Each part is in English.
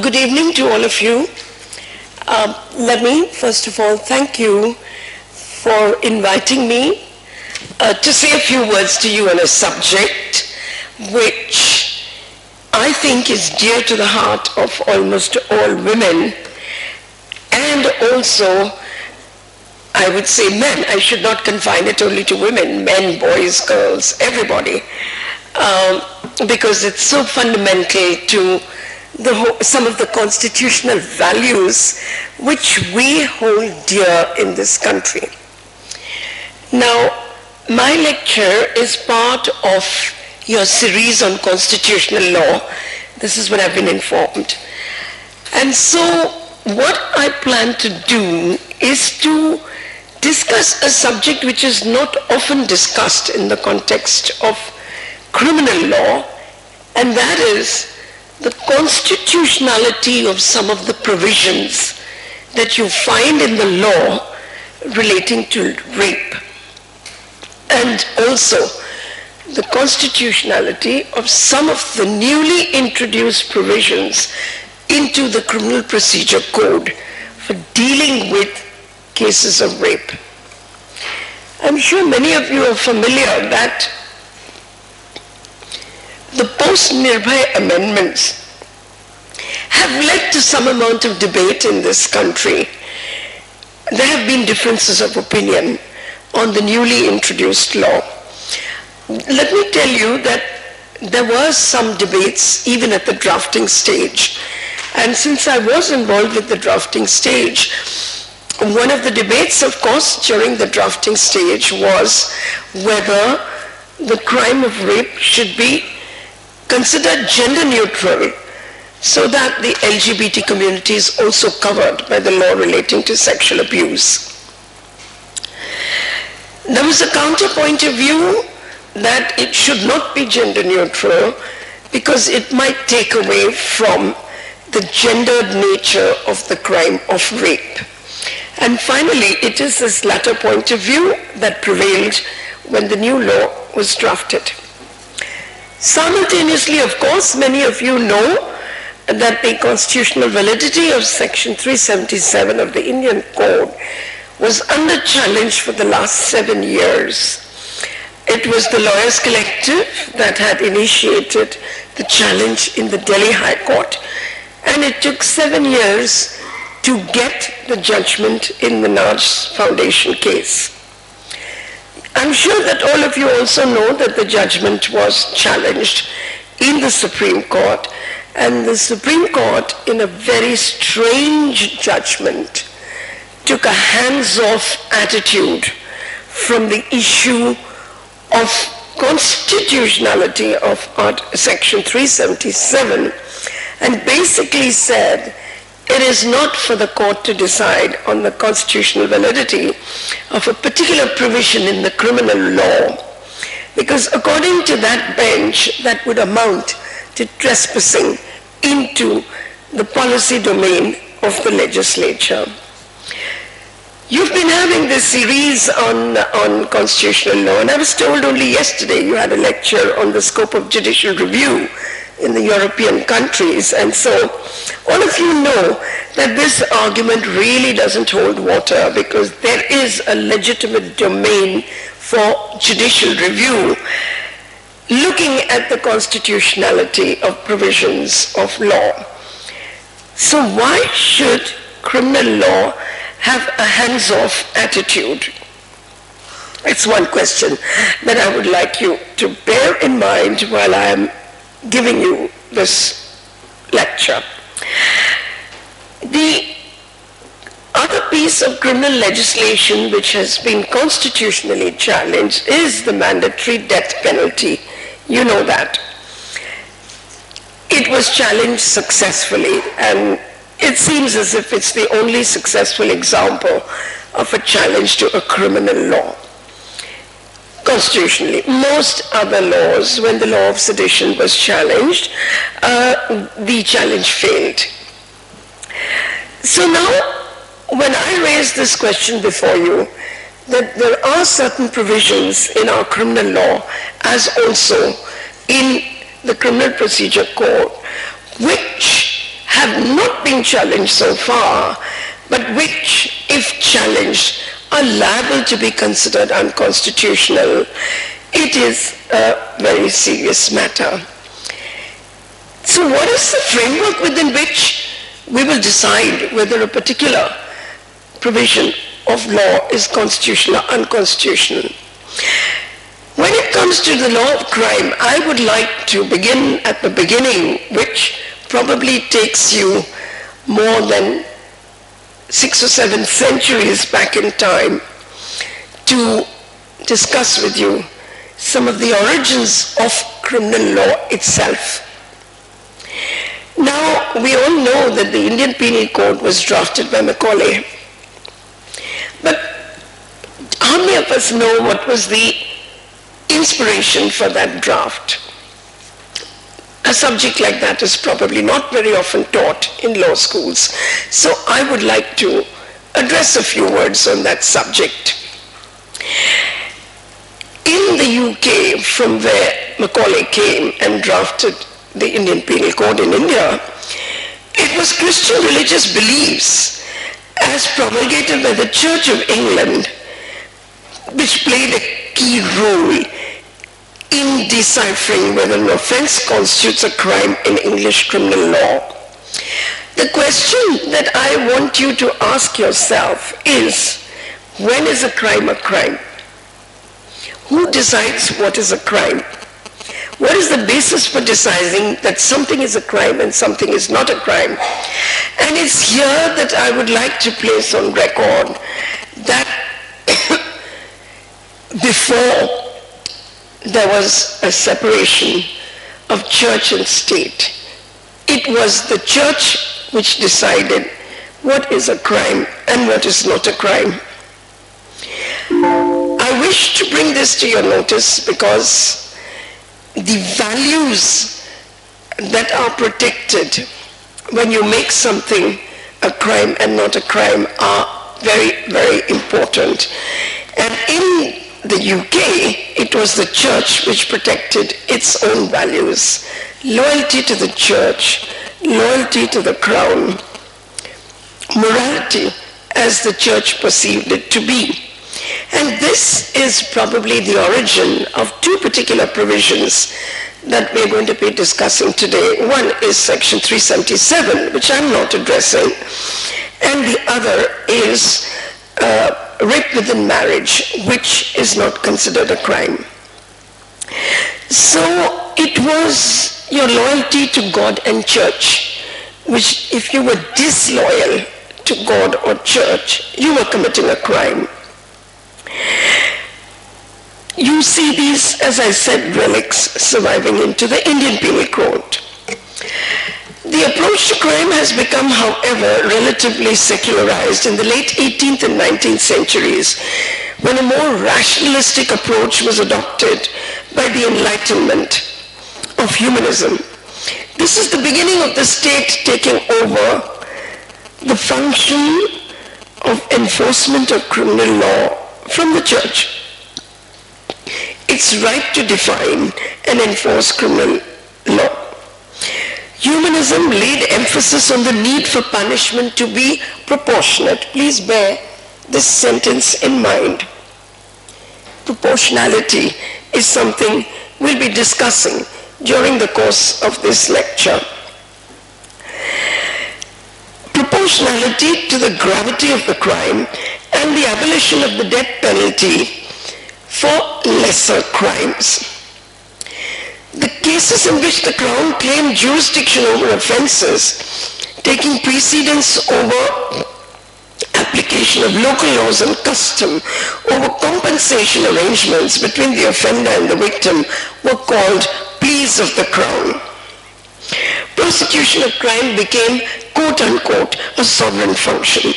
Good evening to all of you. Let me first of all thank you for inviting me to say a few words to you on a subject which I think is dear to the heart of almost all women, and also I would say men. I should not confine it only to women, men, boys, girls, everybody, because it's so fundamental to some of the constitutional values which we hold dear in this country. Now, my lecture is part of your series on constitutional law. This is what I've been informed. And so what I plan to do is to discuss a subject which is not often discussed in the context of criminal law, and that is the constitutionality of some of the provisions that you find in the law relating to rape, and also the constitutionality of some of the newly introduced provisions into the Criminal Procedure Code for dealing with cases of rape. I'm sure many of you are familiar that the post-Nirbhaya amendments have led to some amount of debate in this country. There have been differences of opinion on the newly introduced law. Let me tell you that there were some debates even at the drafting stage. And since I was involved with the drafting stage, one of the debates, of course, during the drafting stage was whether the crime of rape should be considered gender neutral so that the LGBT community is also covered by the law relating to sexual abuse. There was a counterpoint of view that it should not be gender neutral because it might take away from the gendered nature of the crime of rape. And finally, it is this latter point of view that prevailed when the new law was drafted. Simultaneously, of course, many of you know that the constitutional validity of Section 377 of the Indian Code was under challenge for the last 7 years. It was the Lawyers Collective that had initiated the challenge in the Delhi High Court, and it took 7 years to get the judgment in the Naj Foundation case. I'm sure that all of you also know that the judgment was challenged in the Supreme Court, and the Supreme Court, in a very strange judgment, took a hands-off attitude from the issue of constitutionality of Section 377 and basically said it is not for the court to decide on the constitutional validity of a particular provision in the criminal law, because according to that bench, that would amount to trespassing into the policy domain of the legislature. You've been having this series on constitutional law, and I was told only yesterday you had a lecture on the scope of judicial review in the European countries, and so all of you know that this argument really doesn't hold water because there is a legitimate domain for judicial review looking at the constitutionality of provisions of law. So why should criminal law have a hands-off attitude? It's one question that I would like you to bear in mind while I am giving you this lecture. The other piece of criminal legislation which has been constitutionally challenged is the mandatory death penalty. You know that. It was challenged successfully, and it seems as if it's the only successful example of a challenge to a criminal law. Constitutionally, most other laws, when the law of sedition was challenged, the challenge failed. So now, when I raise this question before you, that there are certain provisions in our criminal law, as also in the Criminal Procedure Code, which have not been challenged so far, but which, if challenged, are liable to be considered unconstitutional, it is a very serious matter. So what is the framework within which we will decide whether a particular provision of law is constitutional or unconstitutional? When it comes to the law of crime, I would like to begin at the beginning, which probably takes you more than 6 or 7 centuries back in time, to discuss with you some of the origins of criminal law itself. Now, we all know that the Indian Penal Code was drafted by Macaulay. But how many of us know what was the inspiration for that draft? A subject like that is probably not very often taught in law schools. So I would like to address a few words on that subject. In the UK, from where Macaulay came and drafted the Indian Penal Code in India, it was Christian religious beliefs as promulgated by the Church of England which played a key role in deciphering whether an offense constitutes a crime in English criminal law. The question that I want you to ask yourself is, when is a crime a crime? Who decides what is a crime? What is the basis for deciding that something is a crime and something is not a crime? And it's here that I would like to place on record that before there was a separation of church and state, it was the church which decided what is a crime and what is not a crime. I wish to bring this to your notice because the values that are protected when you make something a crime and not a crime are very, very important. And in the UK, it was the church which protected its own values. Loyalty to the church, loyalty to the crown, morality as the church perceived it to be. And this is probably the origin of 2 particular provisions that we're going to be discussing today. One is Section 377, which I'm not addressing, and the other is rape within marriage, which is not considered a crime. So it was your loyalty to God and church, which if you were disloyal to God or church, you were committing a crime. You see these, as I said, relics surviving into the Indian Penal Code. The approach to crime has become, however, relatively secularized in the late 18th and 19th centuries, when a more rationalistic approach was adopted by the Enlightenment of humanism. This is the beginning of the state taking over the function of enforcement of criminal law from the church. Its right to define and enforce criminal law. Humanism laid emphasis on the need for punishment to be proportionate. Please bear this sentence in mind. Proportionality is something we'll be discussing during the course of this lecture. Proportionality to the gravity of the crime and the abolition of the death penalty for lesser crimes. The cases in which the Crown claimed jurisdiction over offences, taking precedence over application of local laws and custom over compensation arrangements between the offender and the victim, were called pleas of the Crown. Prosecution of crime became, quote-unquote, a sovereign function.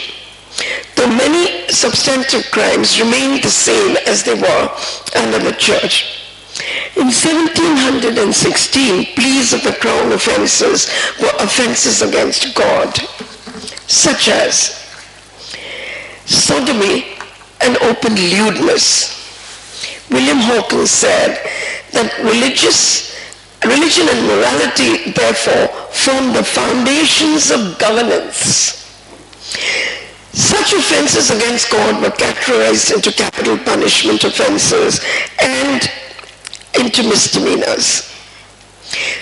Though many substantive crimes remained the same as they were under the Church. In 1716, pleas of the Crown offences were offences against God, such as sodomy and open lewdness. William Hawkins said that religion and morality, therefore, form the foundations of governance. Such offenses against God were categorized into capital punishment offenses and into misdemeanors.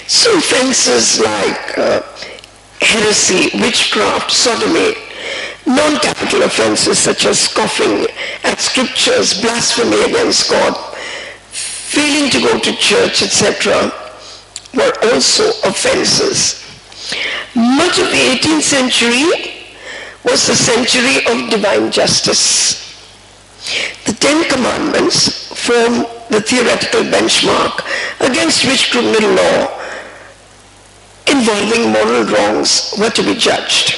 So offenses like heresy, witchcraft, sodomy, non-capital offenses such as scoffing at scriptures, blasphemy against God, failing to go to church, etc., were also offenses. Much of the 18th century was the century of divine justice. The Ten Commandments form the theoretical benchmark against which criminal law involving moral wrongs were to be judged.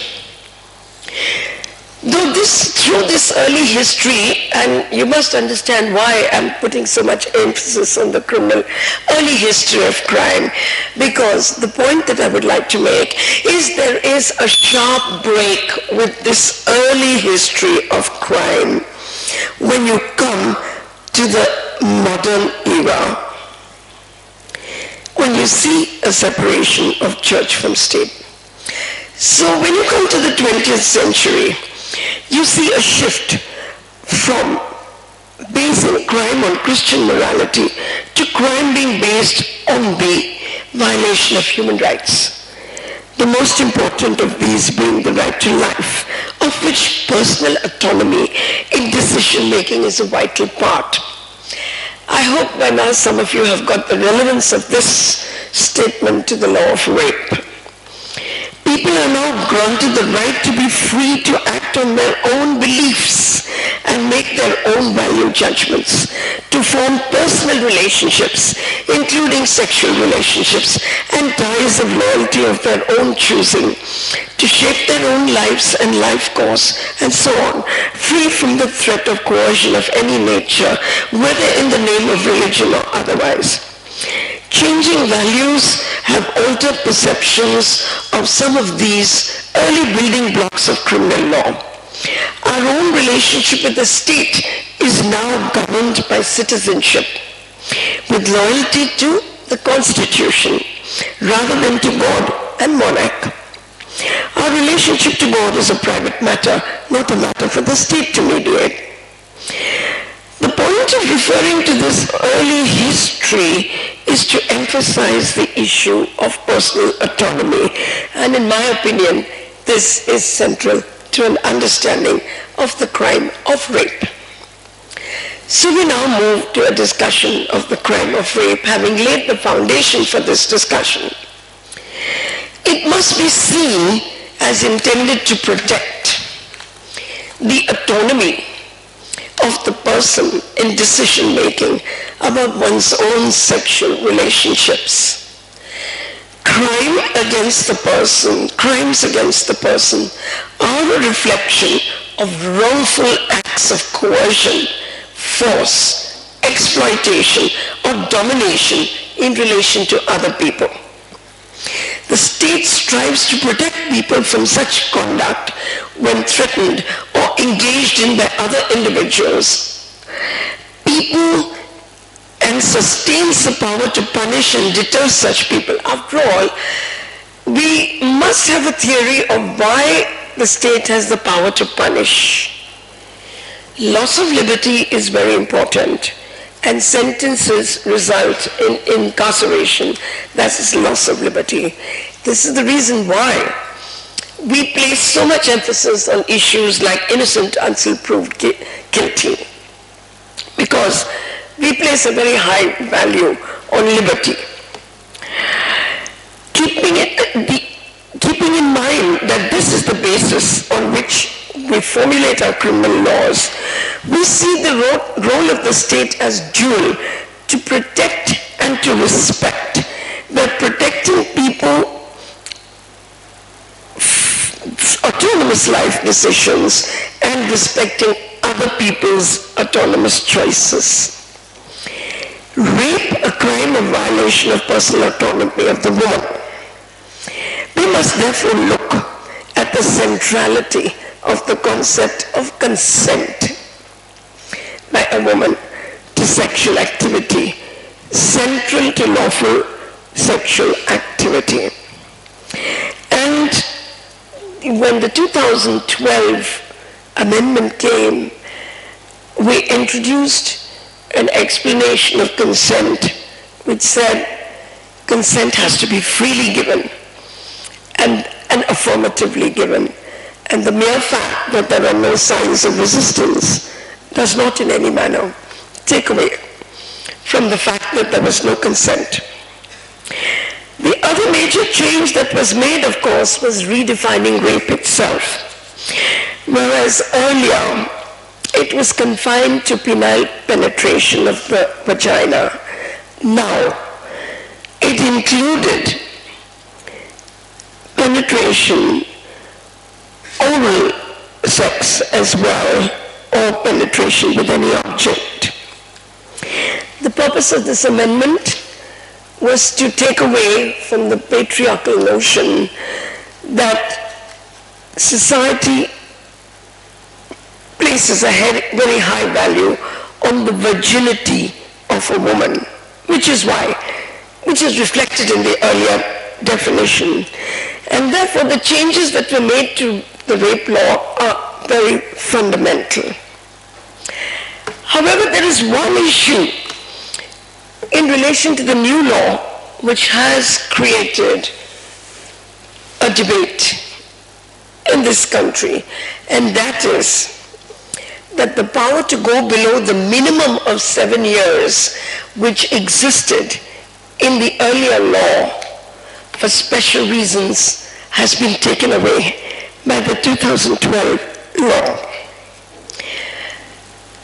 Through this early history, and you must understand why I'm putting so much emphasis on the criminal early history of crime, because the point that I would like to make is there is a sharp break with this early history of crime when you come to the modern era, when you see a separation of church from state. So when you come to the 20th century, you see a shift from basing crime on Christian morality to crime being based on the violation of human rights. The most important of these being the right to life, of which personal autonomy in decision making is a vital part. I hope by now some of you have got the relevance of this statement to the law of rape. People are now granted the right to be free to act on their own beliefs and make their own value judgments, to form personal relationships, including sexual relationships, and ties of loyalty of their own choosing, to shape their own lives and life course, and so on, free from the threat of coercion of any nature, whether in the name of religion or otherwise. Changing values have altered perceptions of some of these early building blocks of criminal law. Our own relationship with the state is now governed by citizenship, with loyalty to the Constitution rather than to God and monarch. Our relationship to God is a private matter, not a matter for the state to mediate. The point of referring to this early history is to emphasize the issue of personal autonomy, and in my opinion, this is central to an understanding of the crime of rape. So we now move to a discussion of the crime of rape, having laid the foundation for this discussion. It must be seen as intended to protect the autonomy of the person in decision making about one's own sexual relationships. Crimes against the person are a reflection of wrongful acts of coercion, force, exploitation, or domination in relation to other people. The state strives to protect people from such conduct when threatened or engaged in by other individuals. People and sustains the power to punish and deter such people. After all, we must have a theory of why the state has the power to punish. Loss of liberty is very important, and sentences result in incarceration. That is loss of liberty. This is the reason why we place so much emphasis on issues like innocent until proved guilty, because we place a very high value on liberty. Keeping in mind that this is the basis on which we formulate our criminal laws, we see the role of the state as dual: to protect and to respect. That protecting people autonomous life decisions and respecting other people's autonomous choices. Rape, a crime of violation of personal autonomy of the woman. We must therefore look at the centrality of the concept of consent by a woman to sexual activity, central to lawful sexual activity. And when the 2012 amendment came, we introduced an explanation of consent which said consent has to be freely given and affirmatively given. And the mere fact that there are no signs of resistance does not in any manner take away from the fact that there was no consent. The other major change that was made, of course, was redefining rape itself. Whereas earlier it was confined to penile penetration of the vagina, now it included penetration, oral sex as well, or penetration with any object. The purpose of this amendment was to take away from the patriarchal notion that society places a very high value on the virginity of a woman, which is reflected in the earlier definition. And therefore the changes that were made to the rape law are very fundamental. However, there is one issue in relation to the new law which has created a debate in this country, and that is that the power to go below the minimum of 7 years which existed in the earlier law for special reasons has been taken away by the 2012 law.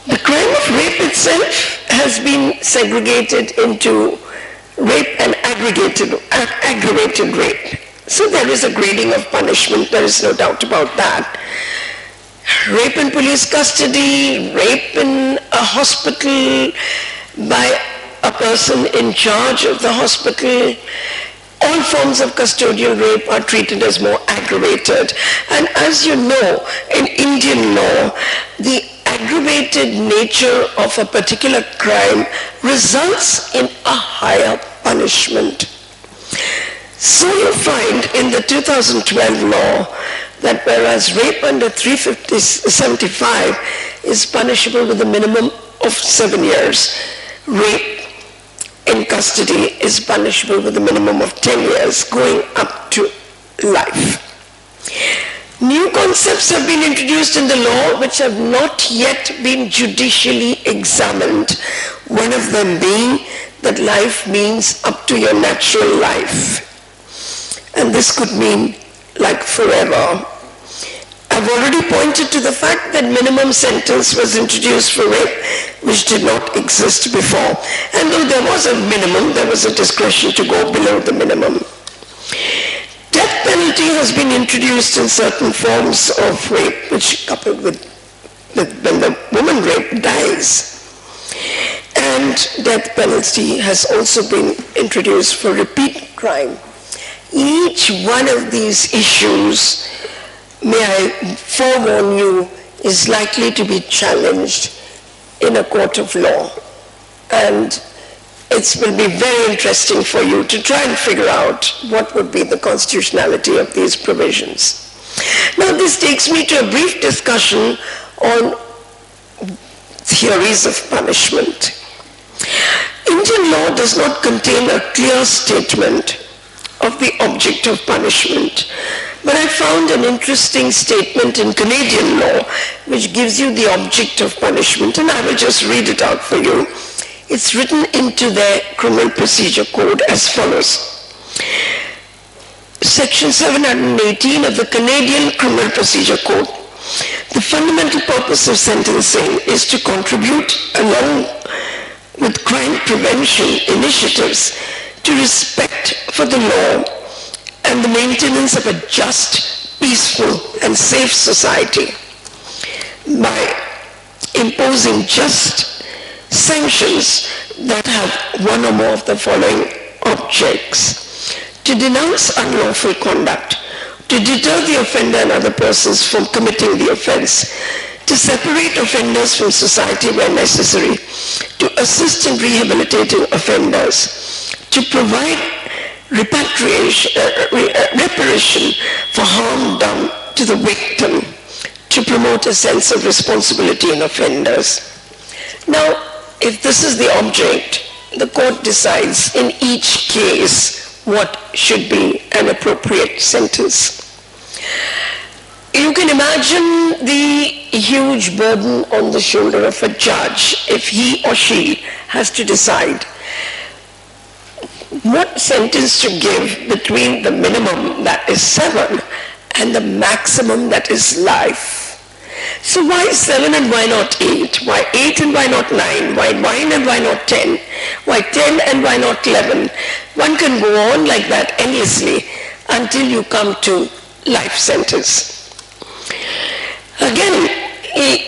The crime of rape itself has been segregated into rape and aggravated rape. So there is a grading of punishment, there is no doubt about that. Rape in police custody, rape in a hospital by a person in charge of the hospital, all forms of custodial rape are treated as more aggravated. And as you know, in Indian law, the aggravated nature of a particular crime results in a higher punishment. So you find in the 2012 law that whereas rape under 375 is punishable with a minimum of 7 years, rape in custody is punishable with a minimum of 10 years, going up to life. New concepts have been introduced in the law which have not yet been judicially examined. One of them being that life means up to your natural life. And this could mean like forever. I've already pointed to the fact that minimum sentence was introduced for rape, which did not exist before. And though there was a minimum, there was a discretion to go below the minimum. Death penalty has been introduced in certain forms of rape, which coupled with when the woman raped dies. And death penalty has also been introduced for repeat crime. Each one of these issues, may I forewarn you, is likely to be challenged in a court of law. And it will be very interesting for you to try and figure out what would be the constitutionality of these provisions. Now this takes me to a brief discussion on theories of punishment. Indian law does not contain a clear statement of the object of punishment, but I found an interesting statement in Canadian law which gives you the object of punishment, and I will just read it out for you. It's written into their criminal procedure code as follows. Section 718 of the Canadian Criminal Procedure Code. The fundamental purpose of sentencing is to contribute, along with crime prevention initiatives, to respect for the law and the maintenance of a just, peaceful, and safe society by imposing just sanctions that have one or more of the following objects: to denounce unlawful conduct, to deter the offender and other persons from committing the offense, to separate offenders from society where necessary, to assist in rehabilitating offenders, to provide reparation for harm done to the victim, to promote a sense of responsibility in offenders. Now, if this is the object, the court decides in each case what should be an appropriate sentence. You can imagine the huge burden on the shoulder of a judge if he or she has to decide what sentence to give between the minimum, that is 7, and the maximum, that is life. So why 7 and why not 8? Why 8 and why not 9? Why 9 and why not 10? Why 10 and why not 11? One can go on like that endlessly until you come to life sentence. Again,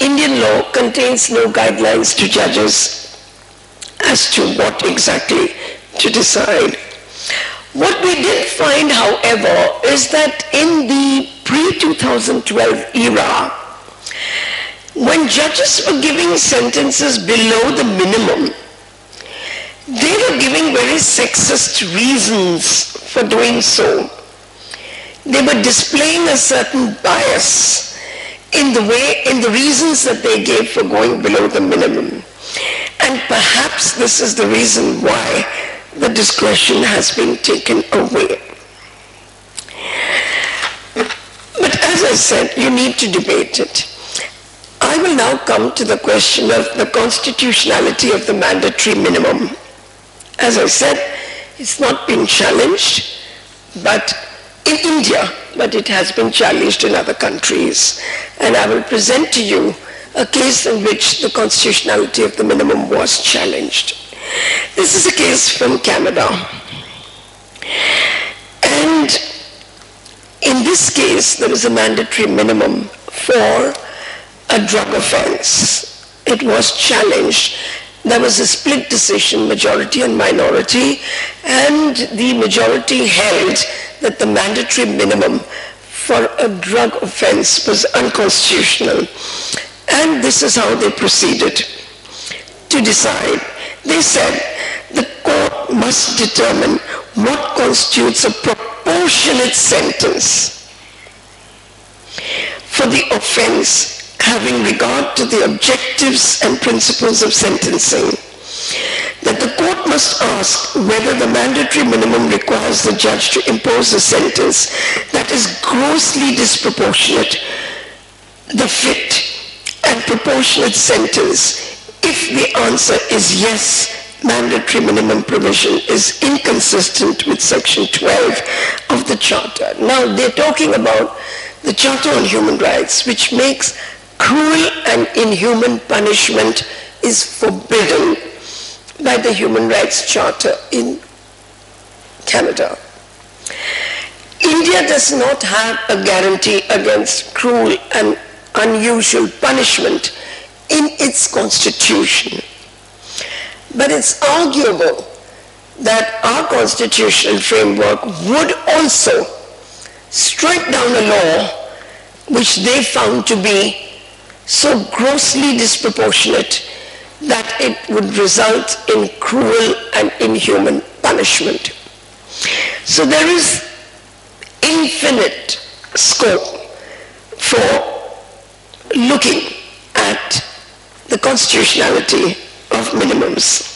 Indian law contains no guidelines to judges as to what exactly to decide. What we did find, however, is that in the pre-2012 era, when judges were giving sentences below the minimum, they were giving very sexist reasons for doing so. They were displaying a certain bias in the reasons that they gave for going below the minimum. And perhaps this is the reason why the discretion has been taken away. But as I said, you need to debate it. I will now come to the question of the constitutionality of the mandatory minimum. As I said, it's not been challenged, but in India, but it has been challenged in other countries. And I will present to you a case in which the constitutionality of the minimum was challenged. This is a case from Canada. And in this case, there is a mandatory minimum for a drug offense. It was challenged. There was a split decision, majority and minority, and the majority held that the mandatory minimum for a drug offense was unconstitutional. And this is how they proceeded to decide. They said the court must determine what constitutes a proportionate sentence for the offense, having regard to the objectives and principles of sentencing. That the court must ask whether the mandatory minimum requires the judge to impose a sentence that is grossly disproportionate, the fit and proportionate sentence. If the answer is yes, mandatory minimum provision is inconsistent with Section 12 of the Charter. Now, they're talking about the Charter on Human Rights, which makes cruel and inhuman punishment is forbidden by the Human Rights Charter in Canada. India does not have a guarantee against cruel and unusual punishment in its constitution. But it's arguable that our constitutional framework would also strike down a law which they found to be so grossly disproportionate that it would result in cruel and inhuman punishment. So there is infinite scope for looking at the constitutionality of minimums.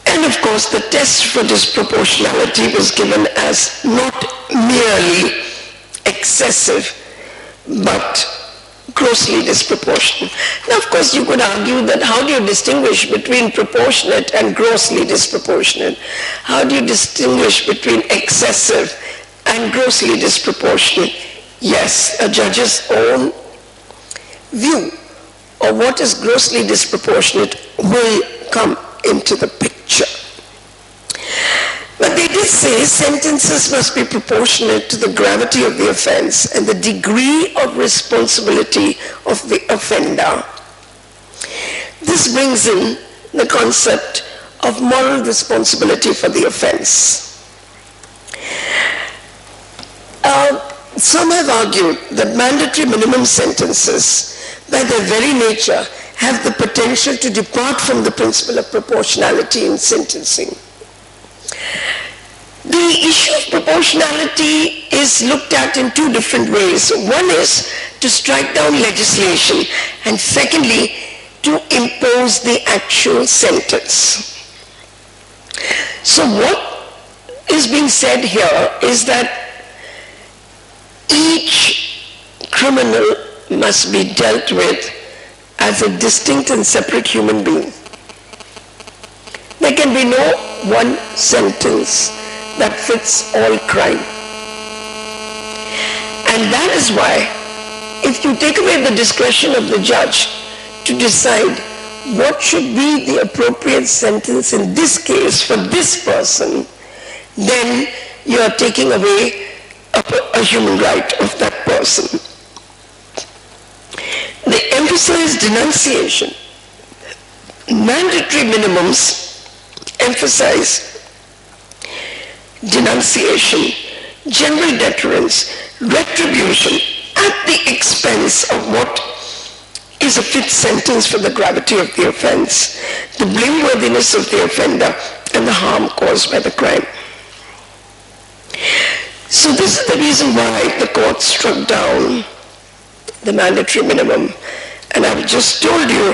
And of course, the test for disproportionality was given as not merely excessive, but grossly disproportionate. Now, of course, you could argue that how do you distinguish between proportionate and grossly disproportionate? How do you distinguish between excessive and grossly disproportionate? Yes, a judge's own view of what is grossly disproportionate will come into the picture. But they did say sentences must be proportionate to the gravity of the offense and the degree of responsibility of the offender. This brings in the concept of moral responsibility for the offense. Some have argued that mandatory minimum sentences, by their very nature, have the potential to depart from the principle of proportionality in sentencing. The issue of proportionality is looked at in two different ways. One is to strike down legislation, and secondly, to impose the actual sentence. So what is being said here is that each criminal must be dealt with as a distinct and separate human being. There can be no one sentence that fits all crime. And that is why, if you take away the discretion of the judge to decide what should be the appropriate sentence in this case for this person, then you are taking away a human right of that person. They emphasize denunciation. Mandatory minimums emphasize denunciation, general deterrence, retribution at the expense of what is a fit sentence for the gravity of the offense, the blameworthiness of the offender, and the harm caused by the crime. So this is the reason why the court struck down the mandatory minimum. And I've just told you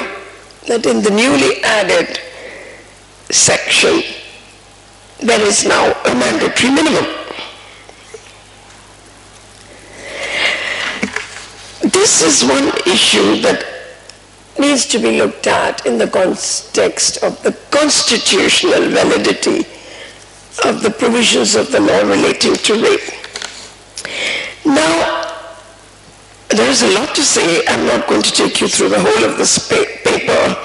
that in the newly added section, there is now a mandatory minimum. This is one issue that needs to be looked at in the context of the constitutional validity of the provisions of the law relating to rape. Now, there is a lot to say. I'm not going to take you through the whole of this paper.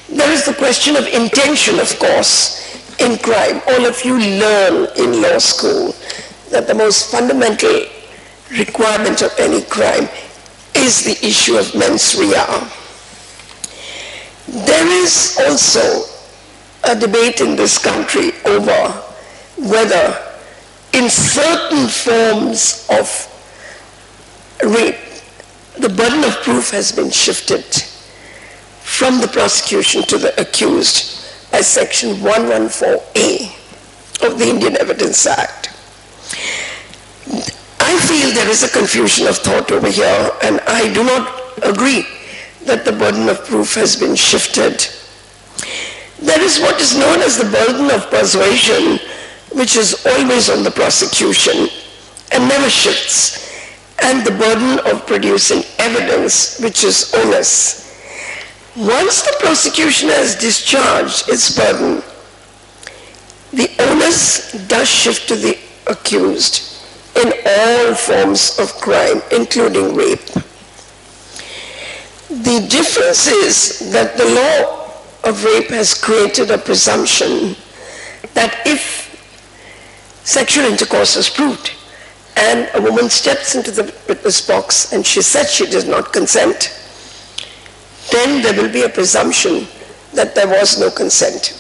There is the question of intention, of course, in crime. All of you learn in law school that the most fundamental requirement of any crime is the issue of mens rea. There is also a debate in this country over whether in certain forms of rape, the burden of proof has been shifted from the prosecution to the accused by Section 114A of the Indian Evidence Act. I feel there is a confusion of thought over here, and I do not agree that the burden of proof has been shifted. There is what is known as the burden of persuasion, which is always on the prosecution and never shifts, and the burden of producing evidence, which is onus. Once the prosecution has discharged its burden, the onus does shift to the accused in all forms of crime, including rape. The difference is that the law of rape has created a presumption that if sexual intercourse is proved and a woman steps into the witness box and she says she does not consent, then there will be a presumption that there was no consent.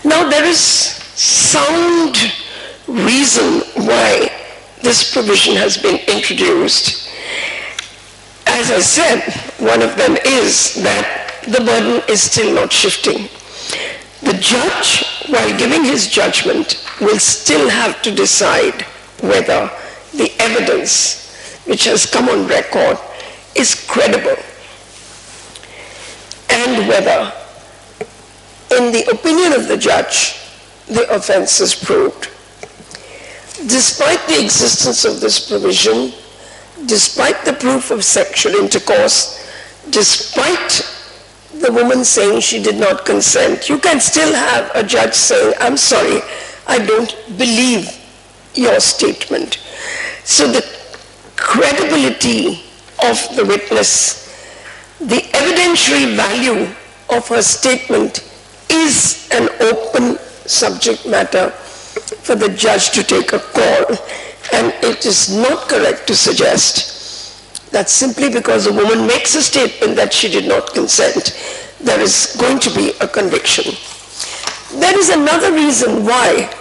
Now there is sound reason why this provision has been introduced. As I said, one of them is that the burden is still not shifting. The judge, while giving his judgment, will still have to decide whether the evidence which has come on record is credible and whether, in the opinion of the judge, the offense is proved. Despite the existence of this provision, despite the proof of sexual intercourse, despite the woman saying she did not consent, you can still have a judge saying, I'm sorry, I don't believe your statement. So the credibility of the witness, the evidentiary value of her statement is an open subject matter for the judge to take a call. And it is not correct to suggest that simply because a woman makes a statement that she did not consent, there is going to be a conviction. There is another reason why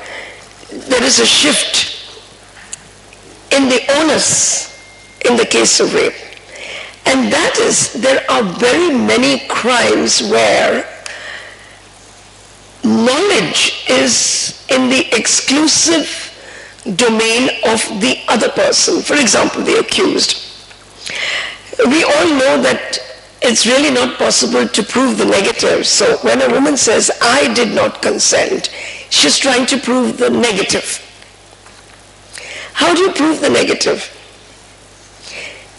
there is a shift in the onus in the case of rape. And that is, there are very many crimes where knowledge is in the exclusive domain of the other person, for example, the accused. We all know that it's really not possible to prove the negative. So when a woman says, I did not consent, she's trying to prove the negative. How do you prove the negative?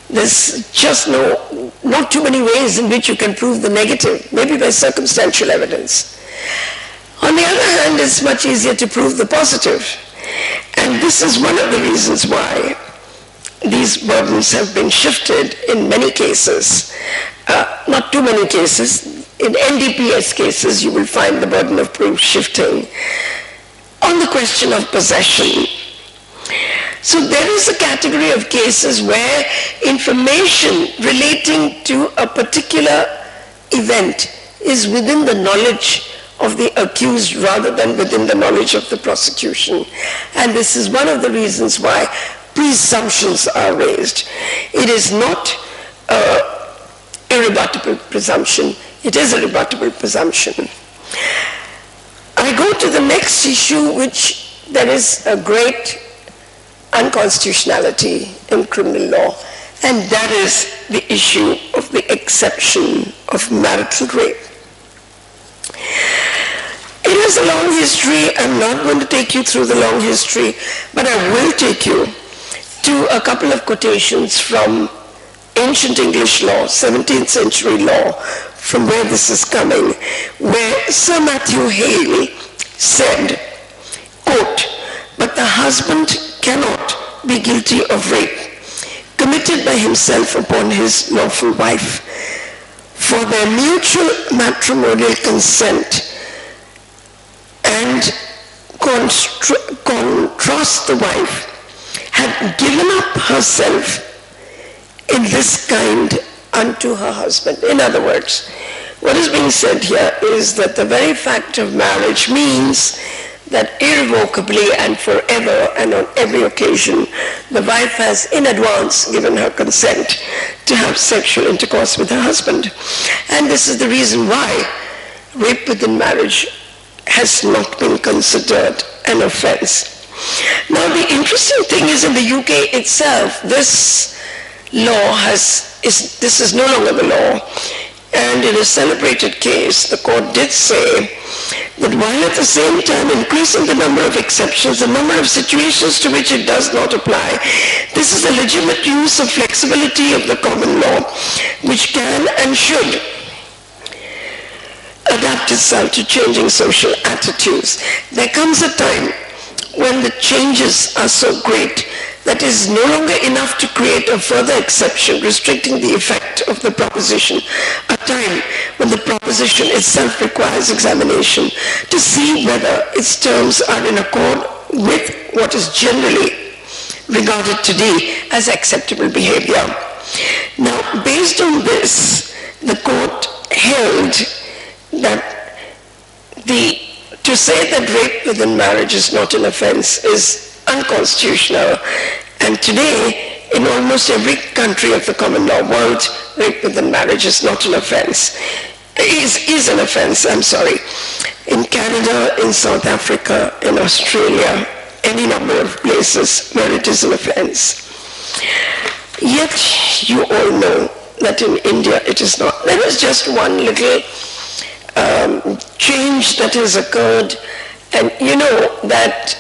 There's just not too many ways in which you can prove the negative, maybe by circumstantial evidence. On the other hand, it's much easier to prove the positive. And this is one of the reasons why these burdens have been shifted in many cases. Not too many cases. In NDPS cases, you will find the burden of proof shifting on the question of possession. So there is a category of cases where information relating to a particular event is within the knowledge of the accused rather than within the knowledge of the prosecution. And this is one of the reasons why presumptions are raised. It is not an irrebuttable presumption, it is a rebuttable presumption. I go to the next issue, which there is a great unconstitutionality in criminal law, and that is the issue of the exception of marital rape. It has a long history. I'm not going to take you through the long history, but I will take you to a couple of quotations from ancient English law, 17th century law, from where this is coming, where Sir Matthew Hale said, quote, "But the husband cannot be guilty of rape committed by himself upon his lawful wife, for their mutual matrimonial consent, and contrast the wife had given up herself in this kind unto her husband." In other words, what is being said here is that the very fact of marriage means that irrevocably and forever and on every occasion, the wife has in advance given her consent to have sexual intercourse with her husband. And this is the reason why rape within marriage has not been considered an offense. Now the interesting thing is, in the UK itself, this law this is no longer the law. And in a celebrated case, the court did say that while at the same time increasing the number of exceptions, the number of situations to which it does not apply, this is a legitimate use of flexibility of the common law, which can and should adapt itself to changing social attitudes. There comes a time when the changes are so great that it is no longer enough to create a further exception restricting the effect of the proposition, a time when the proposition itself requires examination to see whether its terms are in accord with what is generally regarded today as acceptable behavior. Now, based on this, the court held that to say that rape within marriage is not an offense is unconstitutional, and today in almost every country of the common law world, rape within marriage is not an offense. Is an offense, I'm sorry. In Canada, in South Africa, in Australia, any number of places where it is an offense. Yet you all know that in India it is not. There is just one little change that has occurred, and you know that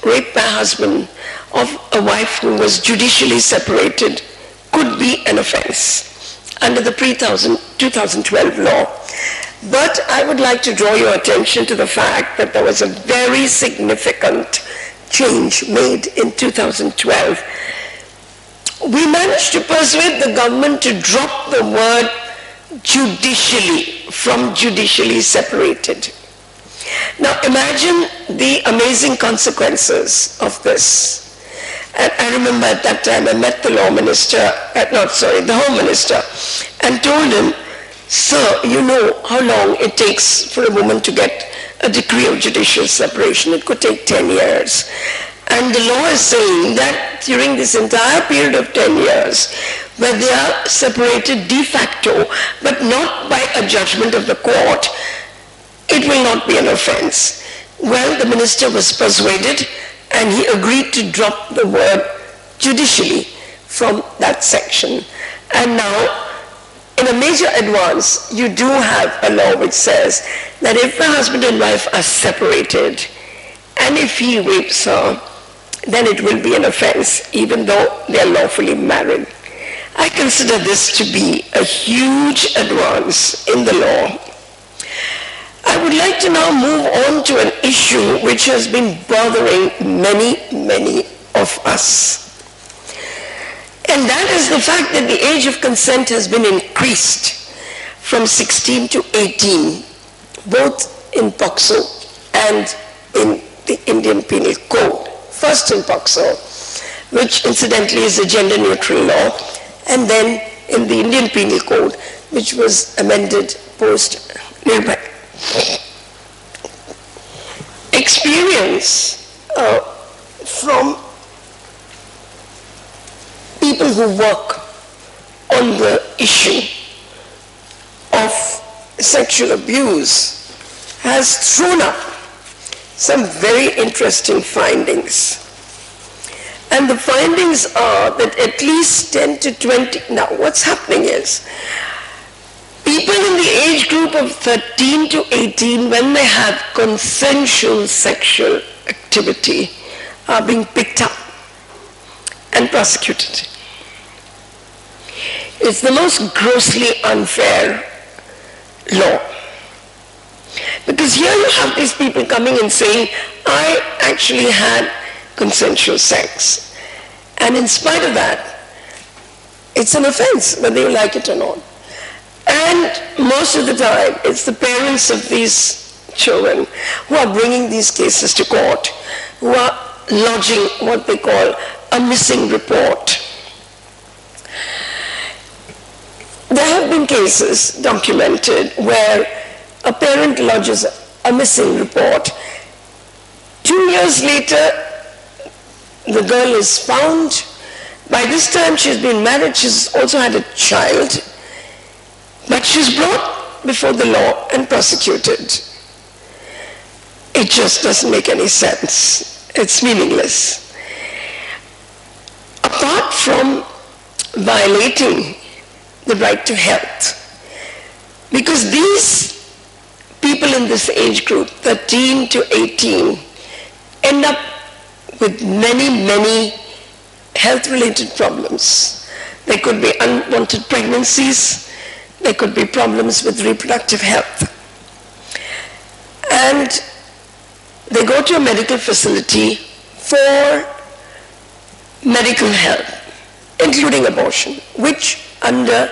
rape by husband of a wife who was judicially separated could be an offense under the pre-2012 law. But I would like to draw your attention to the fact that there was a very significant change made in 2012. We managed to persuade the government to drop the word judicially from judicially separated. Now imagine the amazing consequences of this. And I remember at that time I met the Home Minister, and told him, "Sir, you know how long it takes for a woman to get a decree of judicial separation. It could take 10 years. And the law is saying that during this entire period of 10 years, where they are separated de facto, but not by a judgment of the court, it will not be an offense. Well, the minister was persuaded and he agreed to drop the word judicially from that section. And now, in a major advance, you do have a law which says that if the husband and wife are separated, and if he rapes her, then it will be an offense, even though they are lawfully married. I consider this to be a huge advance in the law. I would like to now move on to an issue which has been bothering many of us. And that is the fact that the age of consent has been increased from 16 to 18, both in POCSO and in the Indian Penal Code. First in POCSO, which incidentally is a gender-neutral law, and then in the Indian Penal Code, which was amended post-Nirbhaya. Experience from people who work on the issue of sexual abuse has thrown up some very interesting findings. And the findings are that at least 10 to 20, now what's happening is, people in the age group of 13 to 18, when they have consensual sexual activity, are being picked up and prosecuted. It's the most grossly unfair law. Because here you have these people coming and saying, I actually had consensual sex. And in spite of that, it's an offense, whether you like it or not. And most of the time, it's the parents of these children who are bringing these cases to court, who are lodging what they call a missing report. There have been cases documented where a parent lodges a missing report. 2 years later, the girl is found. By this time, she's been married, she's also had a child, but she's brought before the law and prosecuted. It just doesn't make any sense. It's meaningless. Apart from violating the right to health, because these people in this age group, 13 to 18, end up with many health-related problems. There could be unwanted pregnancies, there could be problems with reproductive health. And they go to a medical facility for medical health, including abortion, which under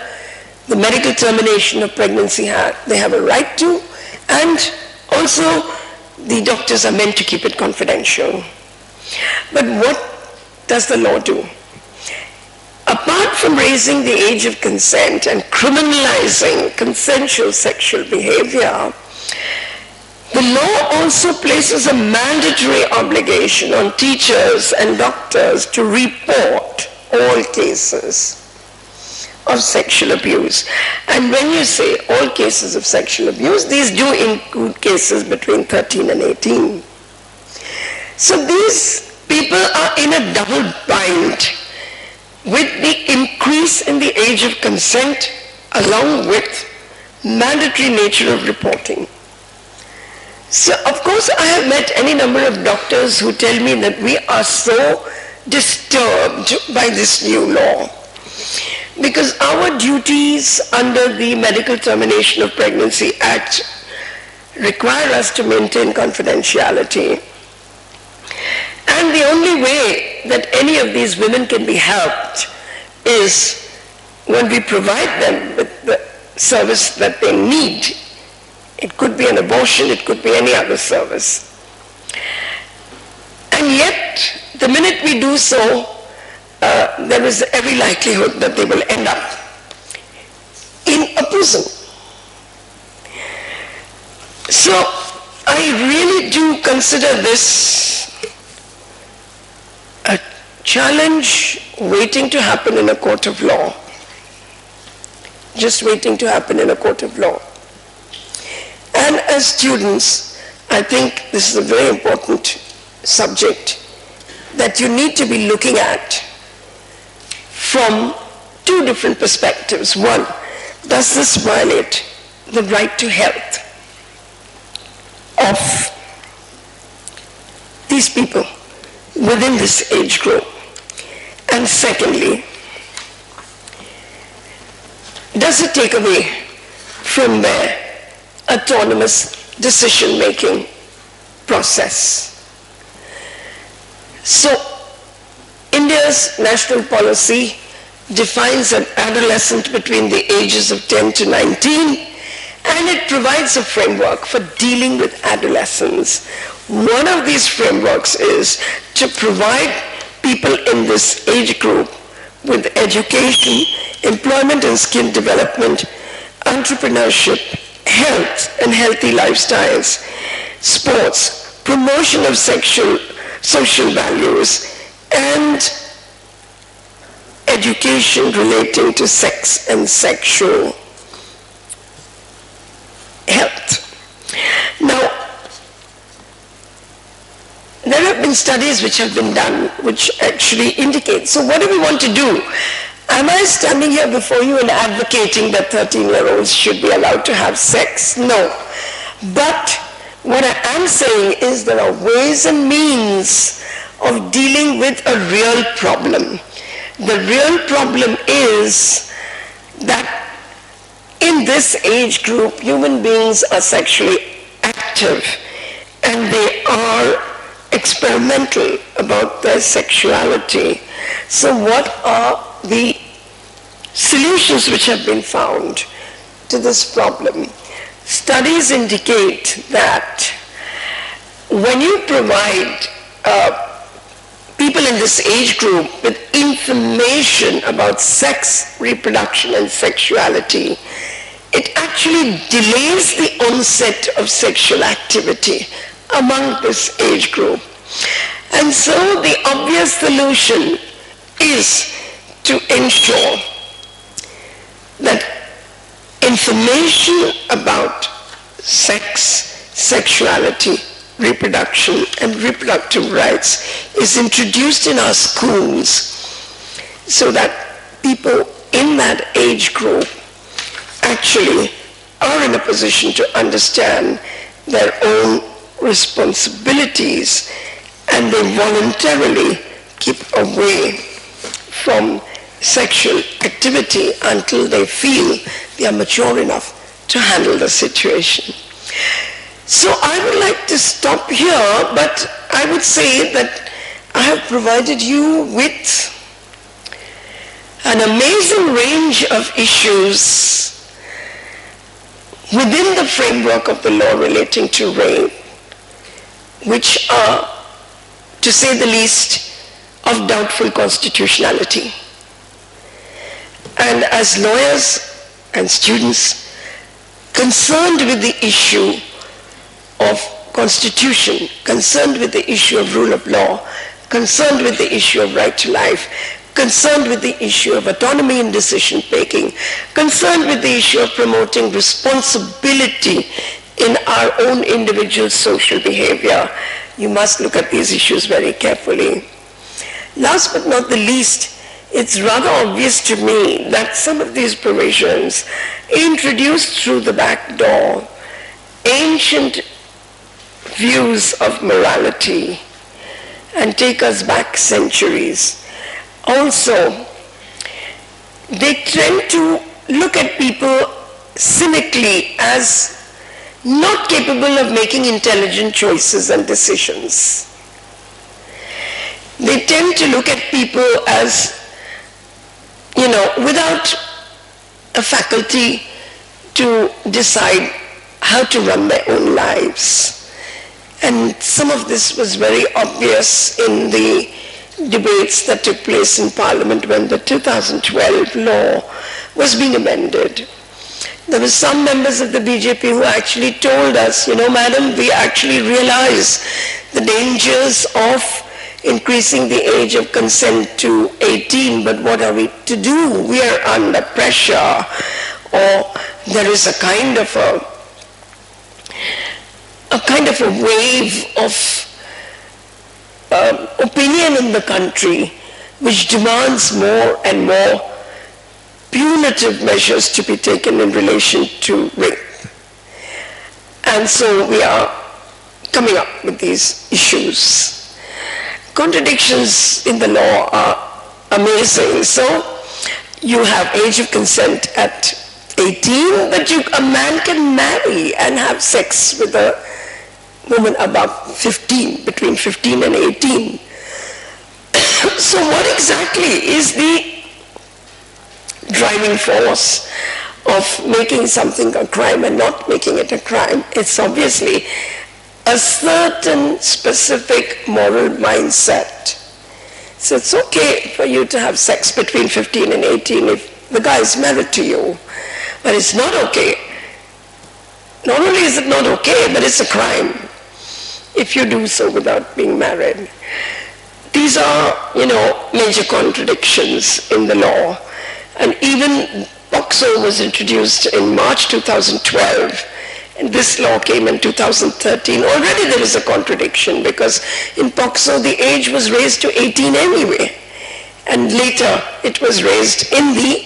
the medical termination of pregnancy they have a right to, and also the doctors are meant to keep it confidential. But what does the law do? Apart from raising the age of consent and criminalizing consensual sexual behavior, the law also places a mandatory obligation on teachers and doctors to report all cases of sexual abuse. And when you say all cases of sexual abuse, these do include cases between 13 and 18. So these people are in a double bind with the increase in the age of consent along with mandatory nature of reporting. So of course I have met any number of doctors who tell me that we are so disturbed by this new law because our duties under the Medical Termination of Pregnancy Act require us to maintain confidentiality. And the only way that any of these women can be helped is when we provide them with the service that they need. It could be an abortion, it could be any other service. And yet, the minute we do so, there is every likelihood that they will end up in a prison. So, I really do consider this a challenge waiting to happen in a court of law. Just waiting to happen in a court of law. And as students, I think this is a very important subject that you need to be looking at from two different perspectives. One, does this violate the right to health of these people within this age group? And secondly, does it take away from their autonomous decision-making process? So, India's national policy defines an adolescent between the ages of 10 to 19, and it provides a framework for dealing with adolescents. One of these frameworks is to provide people in this age group with education, employment and skill development, entrepreneurship, health and healthy lifestyles, sports, promotion of social values, and education relating to sex and sexual health. Now, there have been studies which have been done which actually indicate, so what do we want to do? Am I standing here before you and advocating that 13-year-olds should be allowed to have sex? No. But what I am saying is there are ways and means of dealing with a real problem. The real problem is that in this age group, human beings are sexually active and they are experimental about their sexuality. So what are the solutions which have been found to this problem? Studies indicate that when you provide people in this age group with information about sex, reproduction, and sexuality, it actually delays the onset of sexual activity among this age group. And so the obvious solution is to ensure that information about sex, sexuality, reproduction, and reproductive rights is introduced in our schools so that people in that age group actually are in a position to understand their own responsibilities and they voluntarily keep away from sexual activity until they feel they are mature enough to handle the situation. So I would like to stop here, but I would say that I have provided you with an amazing range of issues within the framework of the law relating to rape, which are, to say the least, of doubtful constitutionality. And as lawyers and students concerned with the issue of constitution, concerned with the issue of rule of law, concerned with the issue of right to life, concerned with the issue of autonomy in decision making, concerned with the issue of promoting responsibility in our own individual social behavior, you must look at these issues very carefully. Last but not the least, it's rather obvious to me that some of these provisions introduced through the back door ancient views of morality and take us back centuries. Also, they tend to look at people cynically as not capable of making intelligent choices and decisions. They tend to look at people as, without a faculty to decide how to run their own lives. And some of this was very obvious in the debates that took place in Parliament when the 2012 law was being amended. There were some members of the BJP who actually told us, madam, we actually realize the dangers of increasing the age of consent to 18, but what are we to do? We are under pressure, or there is a kind of a a kind of a wave of opinion in the country which demands more and more punitive measures to be taken in relation to rape. And so we are coming up with these issues. Contradictions in the law are amazing. So you have age of consent at 18, but a man can marry and have sex with a woman above 15, between 15 and 18. So what exactly is the driving force of making something a crime and not making it a crime? It's obviously a certain specific moral mindset. So it's okay for you to have sex between 15 and 18 if the guy is married to you. But it's not okay. Not only is it not okay, but it's a crime if you do so without being married. These are, major contradictions in the law. And even POCSO was introduced in March 2012, and this law came in 2013. Already there is a contradiction because in POCSO the age was raised to 18 anyway, and later it was raised in the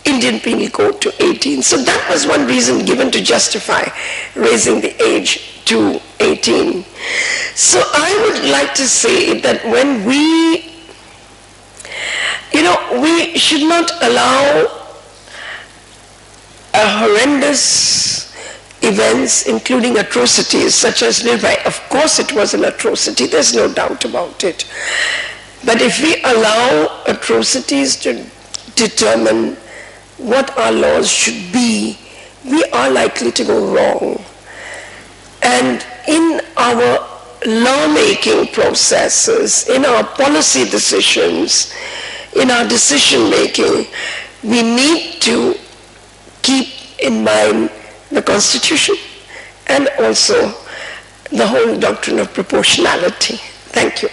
Indian Penal Code to 18. So that was one reason given to justify raising the age to 18. So I would like to say that when we should not allow horrendous events, including atrocities such as Nirbhaya. Of course it was an atrocity, there's no doubt about it. But if we allow atrocities to determine what our laws should be, we are likely to go wrong. And in our law-making processes, in our policy decisions, in our decision-making, we need to keep in mind the Constitution and also the whole doctrine of proportionality. Thank you.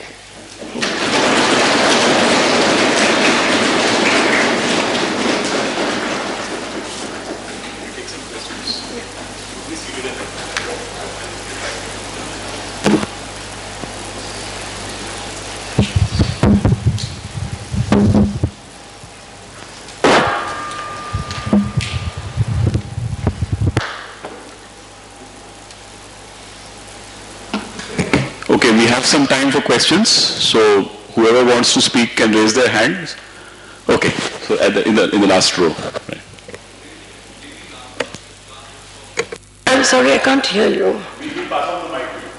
Okay, we have some time for questions, so whoever wants to speak can raise their hands. Okay, so in the last row. Right. I'm sorry, I can't hear you. We will pass on the mic to you.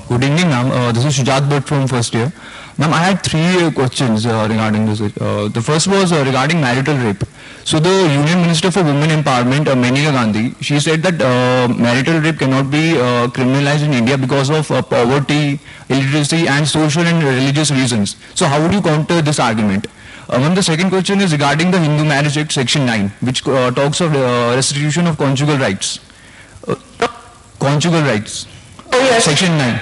Good evening, ma'am. This is Shujat Bhatt from first year. Ma'am, I had three questions regarding this. The first was regarding marital rape. So the Union Minister for Women Empowerment, Maneka Gandhi, she said that marital rape cannot be criminalized in India because of poverty, illiteracy and social and religious reasons. So how would you counter this argument? Ma'am, the second question is regarding the Hindu Marriage Act Section 9, which talks of restitution of conjugal rights. Conjugal rights. Oh, yes. Section 9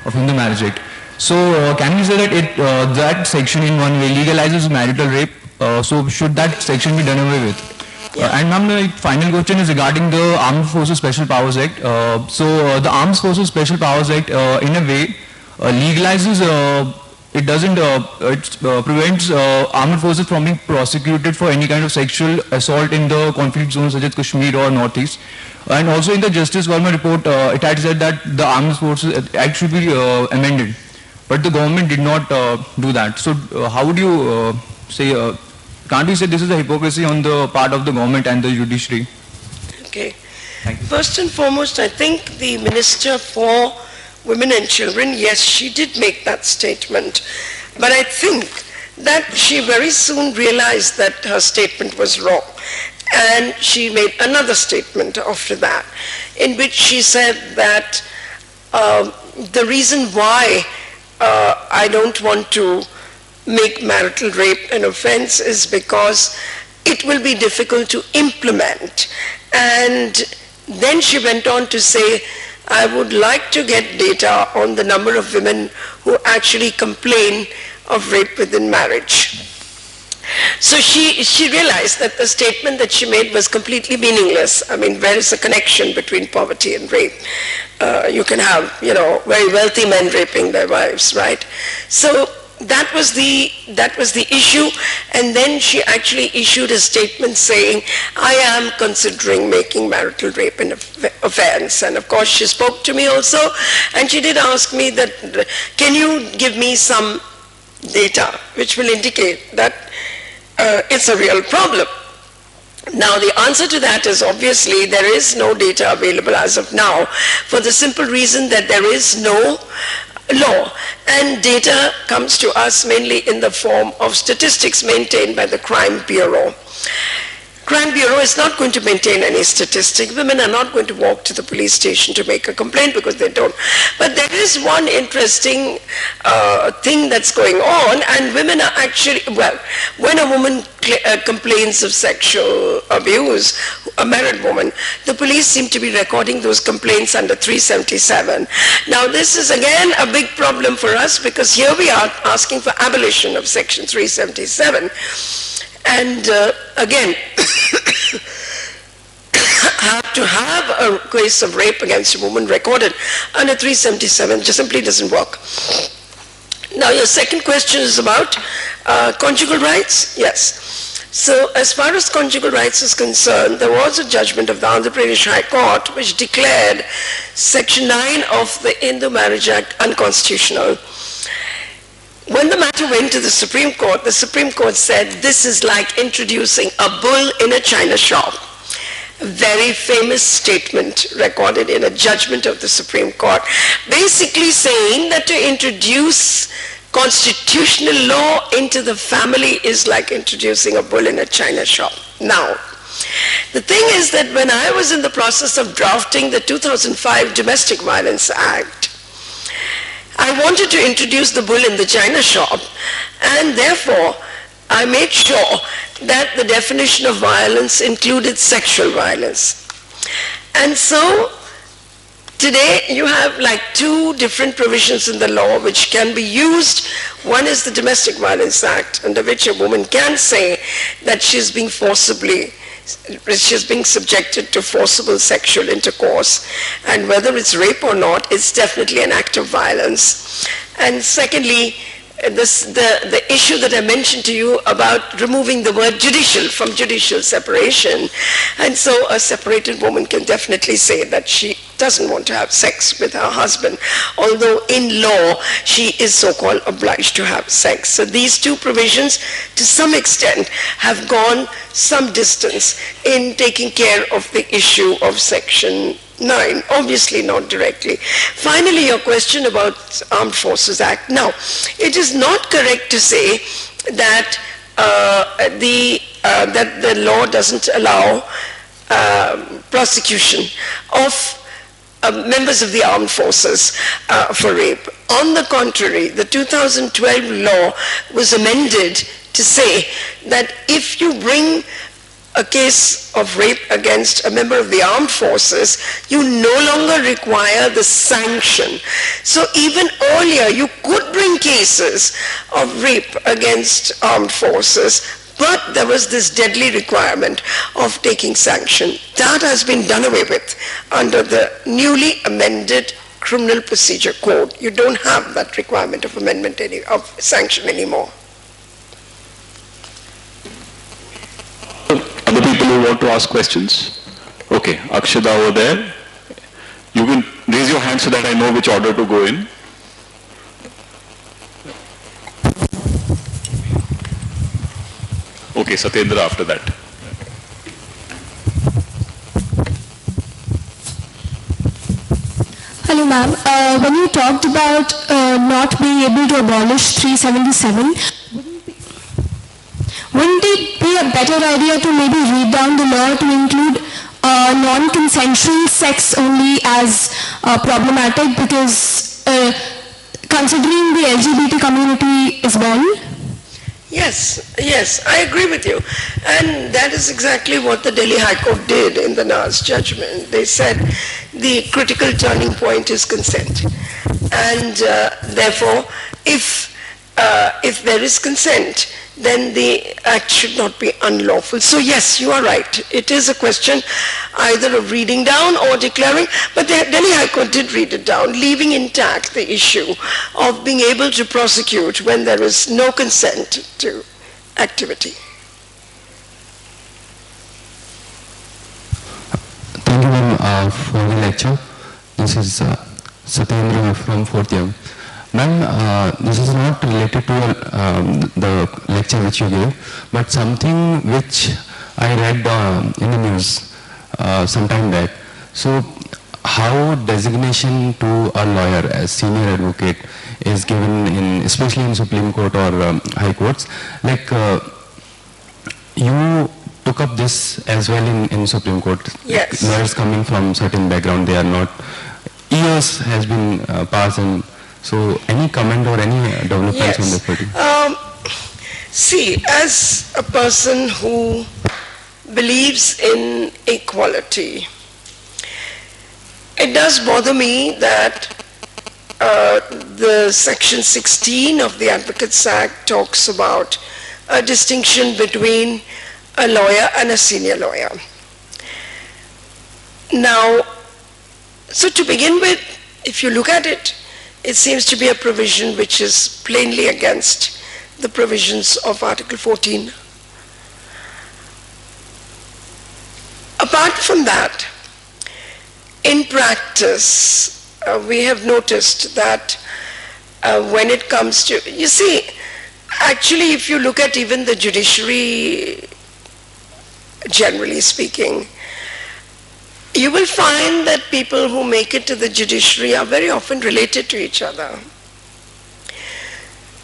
of Hindu Marriage Act. So can we say that that section in one way legalizes marital rape? So should that section be done away with? Yeah. And ma'am, the final question is regarding the Armed Forces Special Powers Act. The Armed Forces Special Powers Act in a way legalizes, it doesn't, it prevents armed forces from being prosecuted for any kind of sexual assault in the conflict zones such as Kashmir or Northeast. And also in the Justice Government report, it had said that the Armed Forces Act should be amended. But the government did not do that. So how would you say, can't we say this is a hypocrisy on the part of the government and the judiciary? Okay. Thank you. First and foremost, I think the Minister for Women and Children, yes, she did make that statement. But I think that she very soon realized that her statement was wrong. And she made another statement after that, in which she said that the reason why I don't want to make marital rape an offense is because it will be difficult to implement. And then she went on to say I would like to get data on the number of women who actually complain of rape within marriage. So she realized that the statement that she made was completely meaningless. I mean, where is the connection between poverty and rape? You can have, very wealthy men raping their wives, right? So that was the issue, and then she actually issued a statement saying, I am considering making marital rape an offense. And of course she spoke to me also, and she did ask me that, can you give me some data which will indicate that it's a real problem. Now the answer to that is obviously there is no data available as of now, for the simple reason that there is no law, and data comes to us mainly in the form of statistics maintained by the Crime Bureau. Crime Bureau is not going to maintain any statistic. Women are not going to walk to the police station to make a complaint because they don't. But there is one interesting thing that's going on, and women are actually, when a woman complains of sexual abuse, a married woman, the police seem to be recording those complaints under 377. Now this is again a big problem for us, because here we are asking for abolition of section 377. And again, have to have a case of rape against a woman recorded under 377 just simply doesn't work. Now your second question is about conjugal rights. Yes. So as far as conjugal rights is concerned, there was a judgment of the Andhra Pradesh High Court which declared Section 9 of the Hindu Marriage Act unconstitutional. When the matter went to the Supreme Court said this is like introducing a bull in a china shop. A very famous statement recorded in a judgment of the Supreme Court, basically saying that to introduce constitutional law into the family is like introducing a bull in a china shop. Now, the thing is that when I was in the process of drafting the 2005 Domestic Violence Act, I wanted to introduce the bull in the china shop, and therefore I made sure that the definition of violence included sexual violence. And so today you have like two different provisions in the law which can be used. One is the Domestic Violence Act, under which a woman can say that she's being subjected to forcible sexual intercourse, and whether it's rape or not, it's definitely an act of violence. And secondly, the issue that I mentioned to you about removing the word judicial from judicial separation, and so a separated woman can definitely say that she doesn't want to have sex with her husband, although in law she is so-called obliged to have sex. So these two provisions to some extent have gone some distance in taking care of the issue of Section 9, obviously not directly. Finally, your question about Armed Forces Act. Now, it is not correct to say that that the law doesn't allow prosecution of members of the armed forces for rape. On the contrary, the 2012 law was amended to say that if you bring a case of rape against a member of the armed forces, you no longer require the sanction. So even earlier, you could bring cases of rape against armed forces, but there was this deadly requirement of taking sanction. That has been done away with under the newly amended Criminal Procedure Code. You don't have that requirement of of sanction anymore. Other people who want to ask questions? Okay, Akshada over there. You can raise your hand so that I know which order to go in. Okay, Satyendra after that. Hello ma'am, when you talked about not being able to abolish 377, wouldn't it be a better idea to maybe read down the law to include non-consensual sex only as problematic, because considering the LGBT community as well? Yes, I agree with you. And that is exactly what the Delhi High Court did in the Nas judgment. They said the critical turning point is consent. And therefore, if there is consent, then the act should not be unlawful. So yes, you are right. It is a question either of reading down or declaring, but the Delhi High Court did read it down, leaving intact the issue of being able to prosecute when there is no consent to activity. Thank you, ma'am, for the lecture. This is Satyendra from 4th year. Ma'am, this is not related to the lecture which you gave, but something which I read in the news some time back. So, how designation to a lawyer as senior advocate is given in, especially in Supreme Court or High Courts, like you took up this as well in Supreme Court. Yes. Lawyers coming from certain background, they are not, years has been passed, and so any comment or any developments on the footing? See, as a person who believes in equality, it does bother me that the section 16 of the Advocates Act talks about a distinction between a lawyer and a senior lawyer. Now, so to begin with, if you look at it, it seems to be a provision which is plainly against the provisions of Article 14. Apart from that, in practice, we have noticed that when it comes to, you see, actually if you look at even the judiciary, generally speaking, you will find that people who make it to the judiciary are very often related to each other.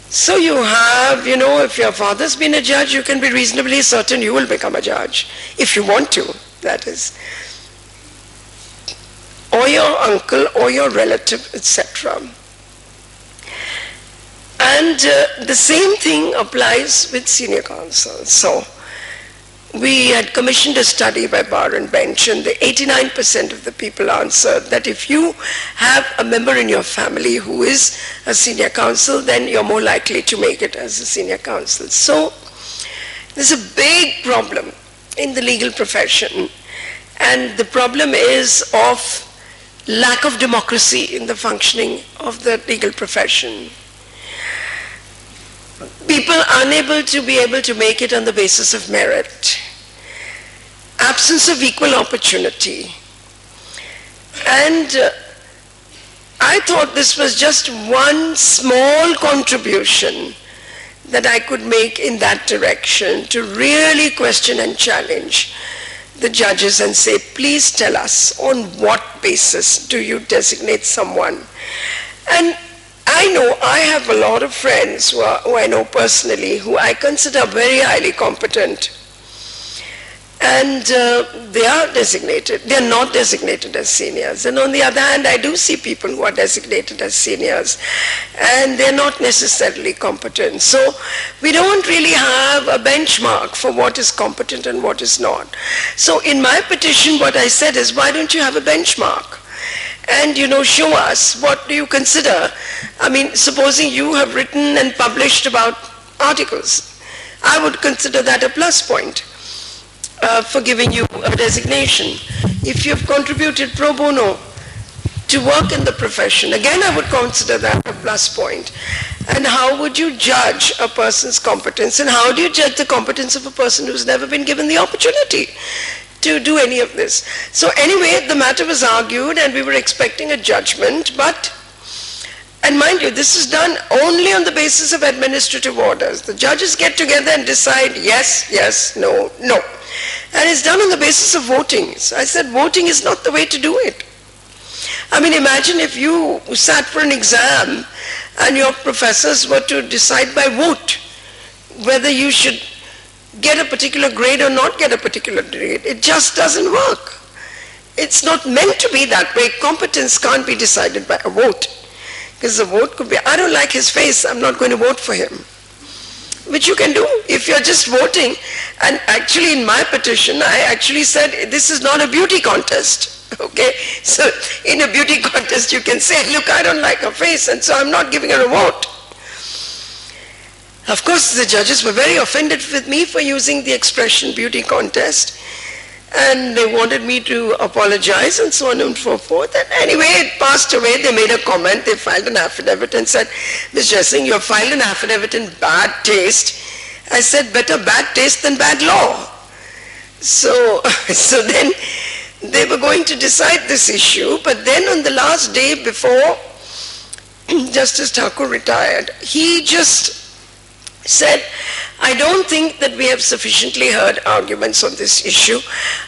So you have, you know, if your father's been a judge, you can be reasonably certain you will become a judge, if you want to, that is. Or your uncle, or your relative, etc. And the same thing applies with senior counsel. So, we had commissioned a study by Bar and Bench, and the 89% of the people answered that if you have a member in your family who is a senior counsel, then you're more likely to make it as a senior counsel. So there's a big problem in the legal profession, and the problem is of lack of democracy in the functioning of the legal profession. People unable to be able to make it on the basis of merit, absence of equal opportunity. And I thought this was just one small contribution that I could make in that direction to really question and challenge the judges and say, please tell us on what basis do you designate someone. And I know I have a lot of friends who I know personally who I consider very highly competent, and they are designated, they are not designated as seniors. And on the other hand, I do see people who are designated as seniors and they're not necessarily competent. So we don't really have a benchmark for what is competent and what is not. So in my petition, what I said is, why don't you have a benchmark? And, you know, show us, what do you consider? I mean, supposing you have written and published about articles, I would consider that a plus point for giving you a designation. If you have contributed pro bono to work in the profession, again, I would consider that a plus point. And how would you judge a person's competence? And how do you judge the competence of a person who's never been given the opportunity to do any of this? So anyway, the matter was argued and we were expecting a judgment, but, and mind you, this is done only on the basis of administrative orders. The judges get together and decide yes, yes, no, no. And it's done on the basis of voting. So I said, voting is not the way to do it. I mean, imagine if you sat for an exam and your professors were to decide by vote whether you should get a particular grade or not get a particular grade. It just doesn't work. It's not meant to be that way. Competence can't be decided by a vote. Because the vote could be, I don't like his face, I'm not going to vote for him. Which you can do if you're just voting. And actually in my petition, I actually said this is not a beauty contest. Okay, so in a beauty contest you can say, look, I don't like her face and so I'm not giving her a vote. Of course, the judges were very offended with me for using the expression beauty contest, and they wanted me to apologize and so on and so forth. And anyway, it passed away. They made a comment. They filed an affidavit and said, Ms. Jessing, you have filed an affidavit in bad taste. I said, better bad taste than bad law. So then they were going to decide this issue, but then on the last day before Justice Thakur retired, he just said, I don't think that we have sufficiently heard arguments on this issue.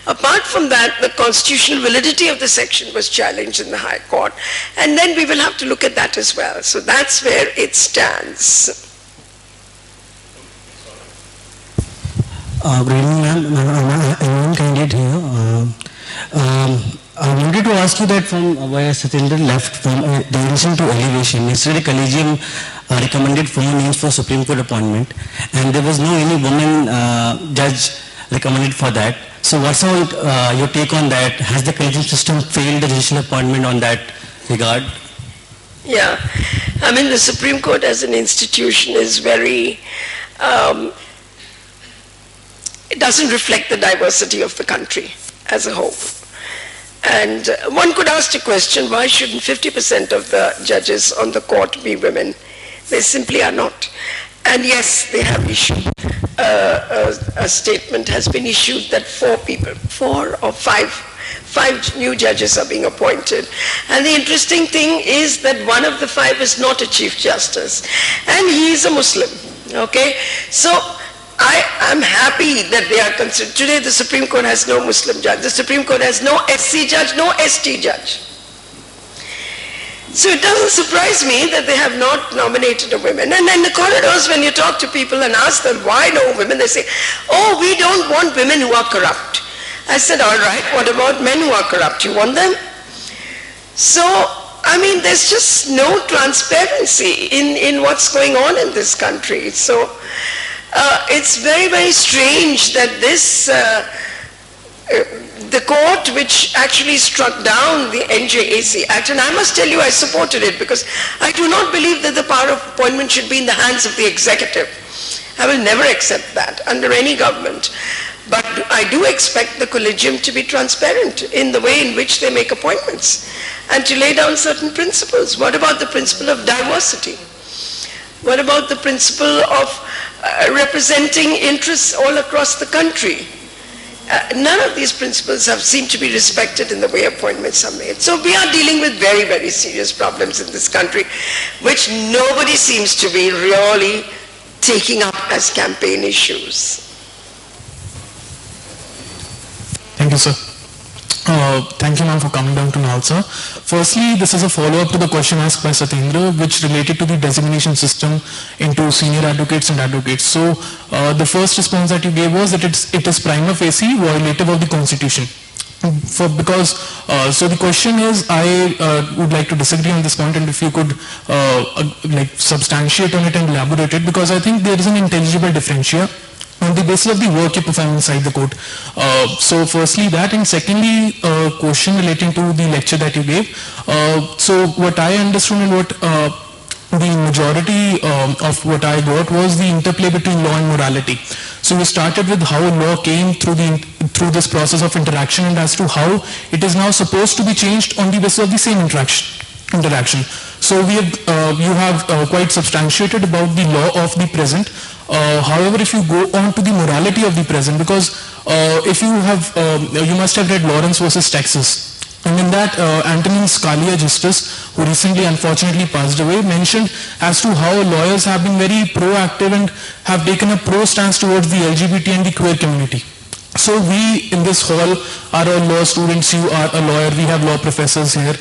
Apart from that, the constitutional validity of the section was challenged in the High Court, and then we will have to look at that as well. So that's where it stands. Good evening, ma'am. I'm one candidate here. I wanted to ask you that from where Satyendra left from the addition to elevation, yesterday Collegium recommended 4 names for Supreme Court appointment, and there was no any woman judge recommended for that. So what's your take on that? Has the Collegium system failed the judicial appointment on that regard? Yeah, I mean the Supreme Court as an institution is very, it doesn't reflect the diversity of the country as a whole. And one could ask the question, why shouldn't 50% of the judges on the court be women? They simply are not. And yes, they have issued, a statement has been issued that 4 or 5 new judges are being appointed. And the interesting thing is that one of the 5 is not a Chief Justice, and he is a Muslim, okay? So I'm happy that they are considered. Today the Supreme Court has no Muslim judge. The Supreme Court has no SC judge, no ST judge. So it doesn't surprise me that they have not nominated a woman. And in the corridors, when you talk to people and ask them why no women, they say, oh, we don't want women who are corrupt. I said, all right, what about men who are corrupt? You want them? So, I mean, there's just no transparency in what's going on in this country. So, it's very, very strange that this, the court which actually struck down the NJAC Act, and I must tell you I supported it because I do not believe that the power of appointment should be in the hands of the executive. I will never accept that under any government. But I do expect the collegium to be transparent in the way in which they make appointments and to lay down certain principles. What about the principle of diversity? What about the principle of representing interests all across the country? None of these principles have seemed to be respected in the way appointments are made. So we are dealing with very, very serious problems in this country, which nobody seems to be really taking up as campaign issues. Thank you, sir. Thank you, ma'am, for coming down to Nalsa. Firstly, this is a follow-up to the question asked by Satyendra, which related to the designation system into senior advocates and advocates. So, the first response that you gave was that it is prima facie violative of the Constitution. So the question is, I would like to disagree on this point, and if you could substantiate on it and elaborate it, because I think there is an intelligible differentia on the basis of the work you perform inside the court. So firstly that, and secondly, question relating to the lecture that you gave. So what I understood and what the majority of what I got was the interplay between law and morality. So we started with how law came through this process of interaction, and as to how it is now supposed to be changed on the basis of the same interaction. So you have quite substantiated about the law of the present. However, if you go on to the morality of the present, because if you must have read Lawrence versus Texas. And in that, Antonin Scalia, Justice, who recently unfortunately passed away, mentioned as to how lawyers have been very proactive and have taken a pro stance towards the LGBT and the queer community. So we in this hall are all law students, you are a lawyer, we have law professors here.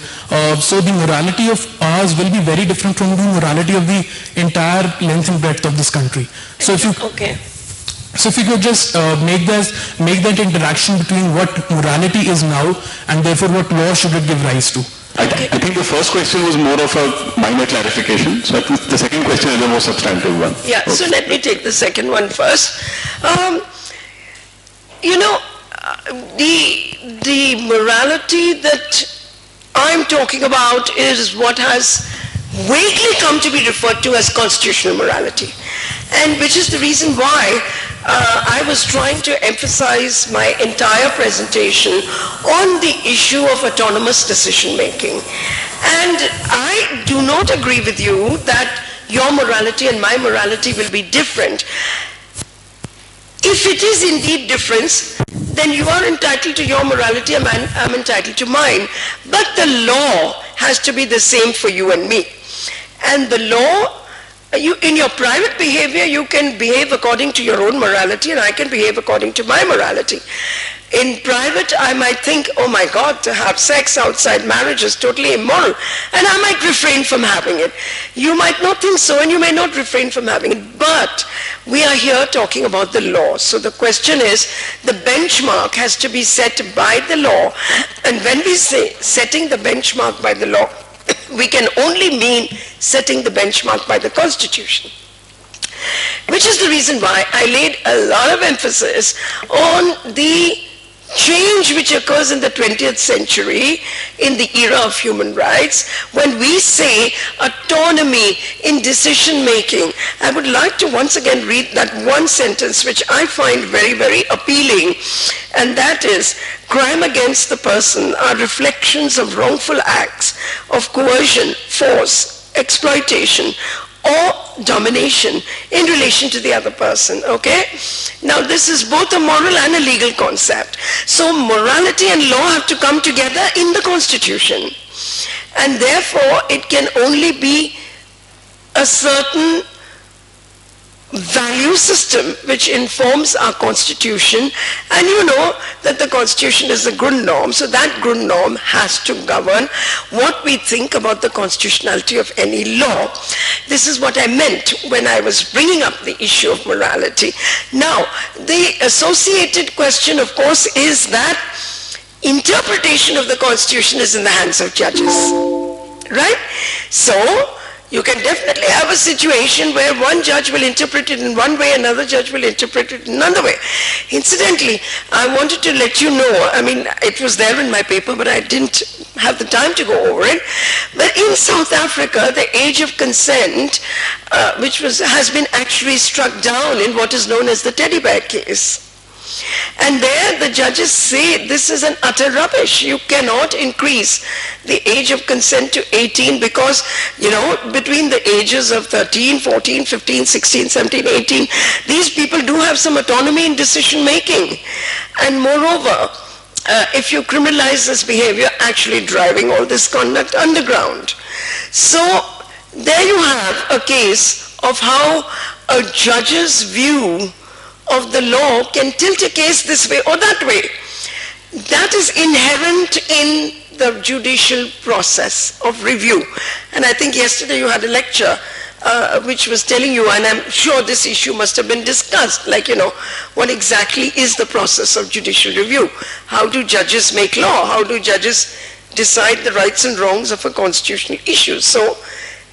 So the morality of ours will be very different from the morality of the entire length and breadth of this country. So if you... Okay. So if you could just make that interaction between what morality is now and therefore what law should it give rise to. I think the first question was more of a minor clarification. So I think the second question is a more substantive one. Yeah, okay. So let me take the second one first. the morality that I'm talking about is what has vaguely come to be referred to as constitutional morality, and which is the reason why I was trying to emphasize my entire presentation on the issue of autonomous decision making. And I do not agree with you that your morality and my morality will be different. If it is indeed different, then you are entitled to your morality and I'm entitled to mine. But the law has to be the same for you and me. And the law, in your private behavior, you can behave according to your own morality and I can behave according to my morality. In private, I might think, oh my God, to have sex outside marriage is totally immoral, and I might refrain from having it. You might not think so, and you may not refrain from having it, but we are here talking about the law. So the question is, the benchmark has to be set by the law, and when we say setting the benchmark by the law, we can only mean setting the benchmark by the Constitution. Which is the reason why I laid a lot of emphasis on the change which occurs in the 20th century in the era of human rights when we say autonomy in decision making. I would like to once again read that one sentence which I find very, very appealing, and that is, crime against the person are reflections of wrongful acts of coercion, force, exploitation, or domination in relation to the other person, okay? Now this is both a moral and a legal concept. So morality and law have to come together in the Constitution. And therefore it can only be a certain value system which informs our Constitution, and you know that the Constitution is a Grundnorm, so that Grundnorm has to govern what we think about the constitutionality of any law. This is what I meant when I was bringing up the issue of morality. Now, the associated question, of course, is that interpretation of the Constitution is in the hands of judges, right? So, you can definitely have a situation where one judge will interpret it in one way, another judge will interpret it in another way. Incidentally, I wanted to let you know, I mean, it was there in my paper, but I didn't have the time to go over it. But in South Africa, the age of consent, has been actually struck down in what is known as the teddy bear case. And there the judges say this is an utter rubbish. You cannot increase the age of consent to 18 because, you know, between the ages of 13, 14, 15, 16, 17, 18, these people do have some autonomy in decision making. And moreover, if you criminalize this behavior, actually driving all this conduct underground. So there you have a case of how a judge's view of the law can tilt a case this way or that way. That is inherent in the judicial process of review. And I think yesterday you had a lecture which was telling you, and I'm sure this issue must have been discussed, like, you know, what exactly is the process of judicial review? How do judges make law? How do judges decide the rights and wrongs of a constitutional issue? So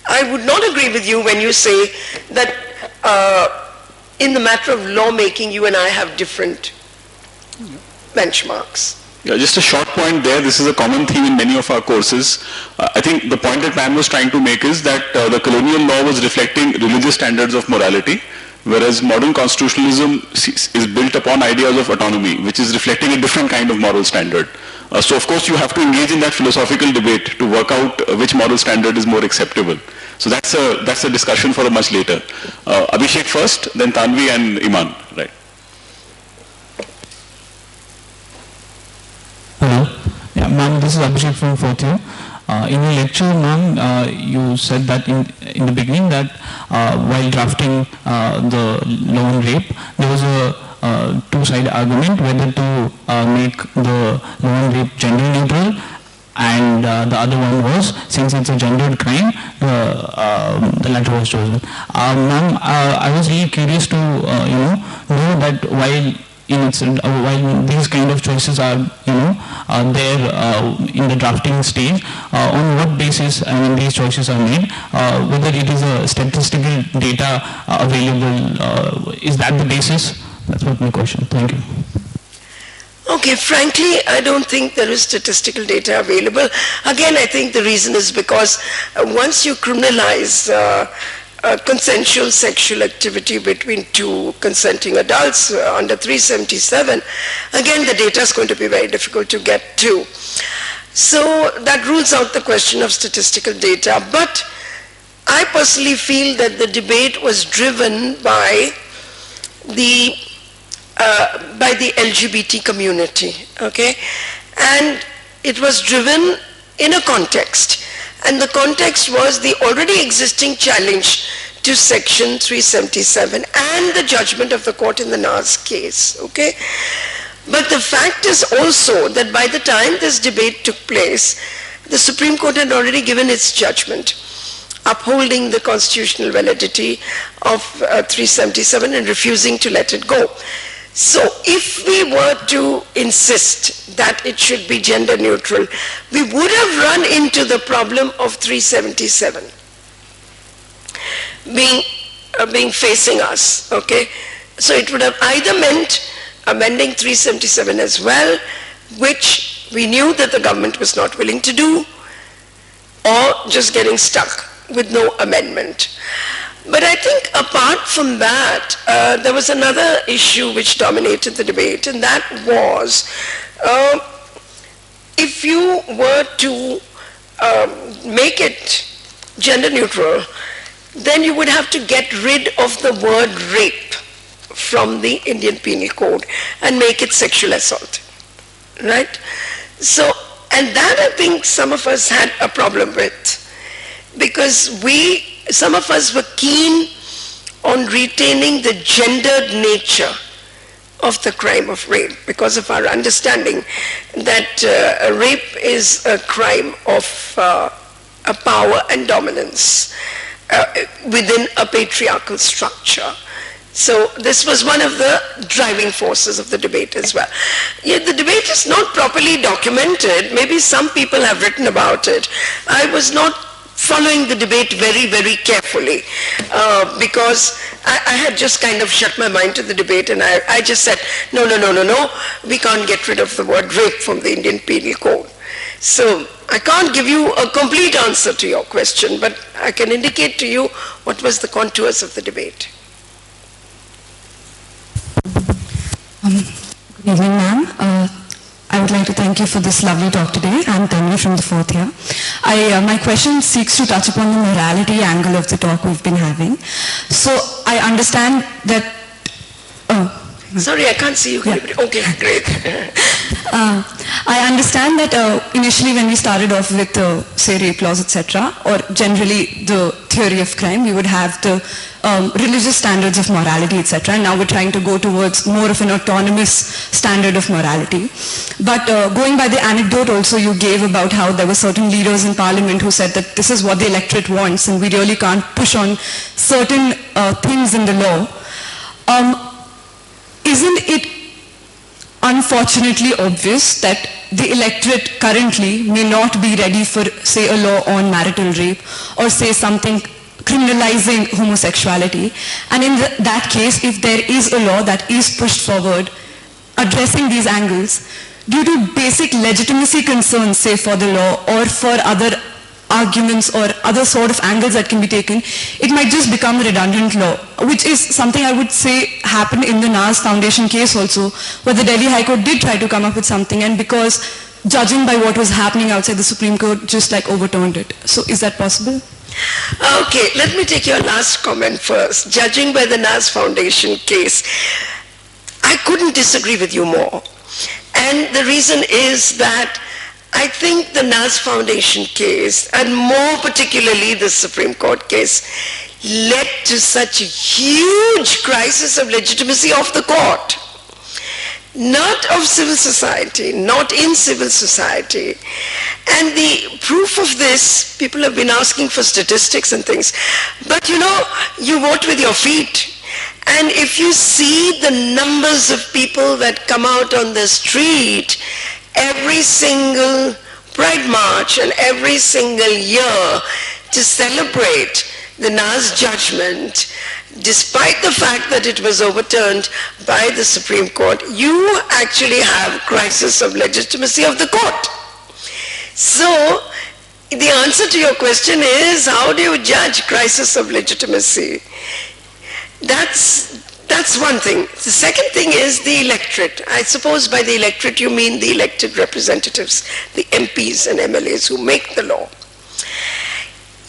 I would not agree with you when you say that in the matter of lawmaking, you and I have different benchmarks. Yeah, just a short point there. This is a common theme in many of our courses. I think the point that Pam was trying to make is that the colonial law was reflecting religious standards of morality, whereas modern constitutionalism is built upon ideas of autonomy, which is reflecting a different kind of moral standard. So of course you have to engage in that philosophical debate to work out which moral standard is more acceptable. So that's a discussion for a much later. Abhishek first, then Tanvi and Iman, right? Hello. Yeah, ma'am, this is Abhishek from 4th year. In your lecture, ma'am, you said that in the beginning that while drafting the law on rape, there was a two-sided argument whether to make the law on rape gender neutral, and the other one was, since it's a gendered crime, the latter was chosen. Ma'am, I was really curious to know that while these kind of choices are there in the drafting stage, on what basis these choices are made, whether it is a statistical data available, is that the basis? That's what my question. Thank you. Okay, frankly, I don't think there is statistical data available. Again, I think the reason is because once you criminalize consensual sexual activity between two consenting adults under 377, again, the data is going to be very difficult to get to. So that rules out the question of statistical data. But I personally feel that the debate was driven by the LGBT community, okay? And it was driven in a context. And the context was the already existing challenge to Section 377 and the judgment of the court in the Naz case, okay? But the fact is also that by the time this debate took place, the Supreme Court had already given its judgment, upholding the constitutional validity of 377 and refusing to let it go. So if we were to insist that it should be gender neutral, we would have run into the problem of 377 being facing us, okay? So it would have either meant amending 377 as well, which we knew that the government was not willing to do, or just getting stuck with no amendment. But I think apart from that, there was another issue which dominated the debate, and that was if you were to make it gender neutral, then you would have to get rid of the word rape from the Indian Penal Code and make it sexual assault, right? So, and that I think some of us had a problem with, because some of us were keen on retaining the gendered nature of the crime of rape because of our understanding that rape is a crime of a power and dominance within a patriarchal structure. So this was one of the driving forces of the debate as well. Yet the debate is not properly documented. Maybe some people have written about it. I was not following the debate very, very carefully because I had just kind of shut my mind to the debate, and I just said, no, we can't get rid of the word rape from the Indian Penal Code. So I can't give you a complete answer to your question, but I can indicate to you what was the contours of the debate. Good evening, ma'am. I would like to thank you for this lovely talk today. I'm Tanvi from the 4th year. My question seeks to touch upon the morality angle of the talk we've been having. So I understand that... Sorry, I can't see you. Yeah. Okay, great. I understand that initially when we started off with, say, rape laws, etc., or generally the theory of crime, we would have the religious standards of morality, etc., and now we're trying to go towards more of an autonomous standard of morality. But going by the anecdote also you gave about how there were certain leaders in parliament who said that this is what the electorate wants and we really can't push on certain things in the law. Isn't it unfortunately obvious that the electorate currently may not be ready for, say, a law on marital rape or, say, something criminalizing homosexuality? And in that case, if there is a law that is pushed forward addressing these angles, due to basic legitimacy concerns, say, for the law or for other arguments or other sort of angles that can be taken, it might just become a redundant law, which is something I would say happened in the Naz Foundation case also, where the Delhi High Court did try to come up with something, and because judging by what was happening outside the Supreme Court, just like overturned it. So is that possible? Okay, let me take your last comment first. Judging by the Naz Foundation case, I couldn't disagree with you more. And the reason is that I think the Naz Foundation case, and more particularly the Supreme Court case, led to such a huge crisis of legitimacy of the court. Not of civil society, not in civil society. And the proof of this, people have been asking for statistics and things, but you know, you vote with your feet. And if you see the numbers of people that come out on the street every single Pride March and every single year to celebrate the Naz judgment, despite the fact that it was overturned by the Supreme Court, you actually have crisis of legitimacy of the court. So, the answer to your question is, how do you judge crisis of legitimacy? That's one thing. The second thing is the electorate. I suppose by the electorate you mean the elected representatives, the MPs and MLAs who make the law.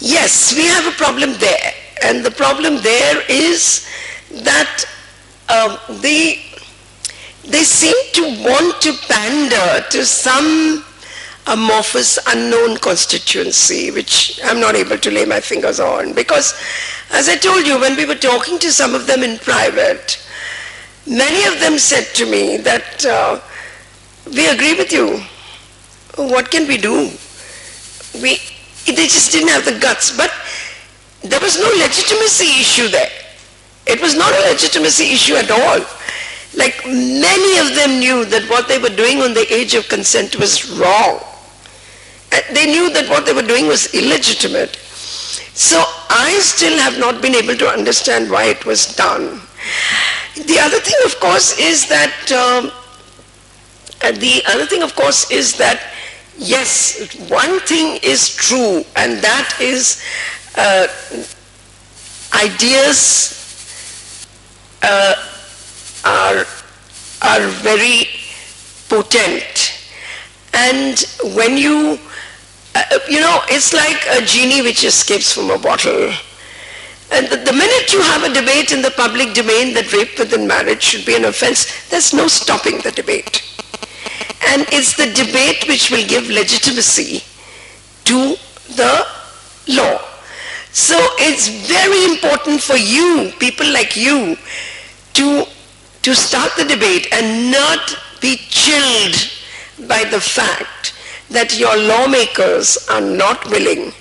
Yes, we have a problem there. And the problem there is that they seem to want to pander to some amorphous unknown constituency, which I'm not able to lay my fingers on. Because, as I told you, when we were talking to some of them in private, many of them said to me that we agree with you. What can we do? They just didn't have the guts. But there was no legitimacy issue there. It was not a legitimacy issue at all. Like, many of them knew that what they were doing on the age of consent was wrong. They knew that what they were doing was illegitimate. So I still have not been able to understand why it was done. The other thing, of course, is that yes, one thing is true, and that is ideas are very potent. And when you it's like a genie which escapes from a bottle. And the minute you have a debate in the public domain that rape within marriage should be an offense, there's no stopping the debate. And it's the debate which will give legitimacy to the law. So it's very important for you, people like you, to start the debate and not be chilled by the fact that your lawmakers are not willing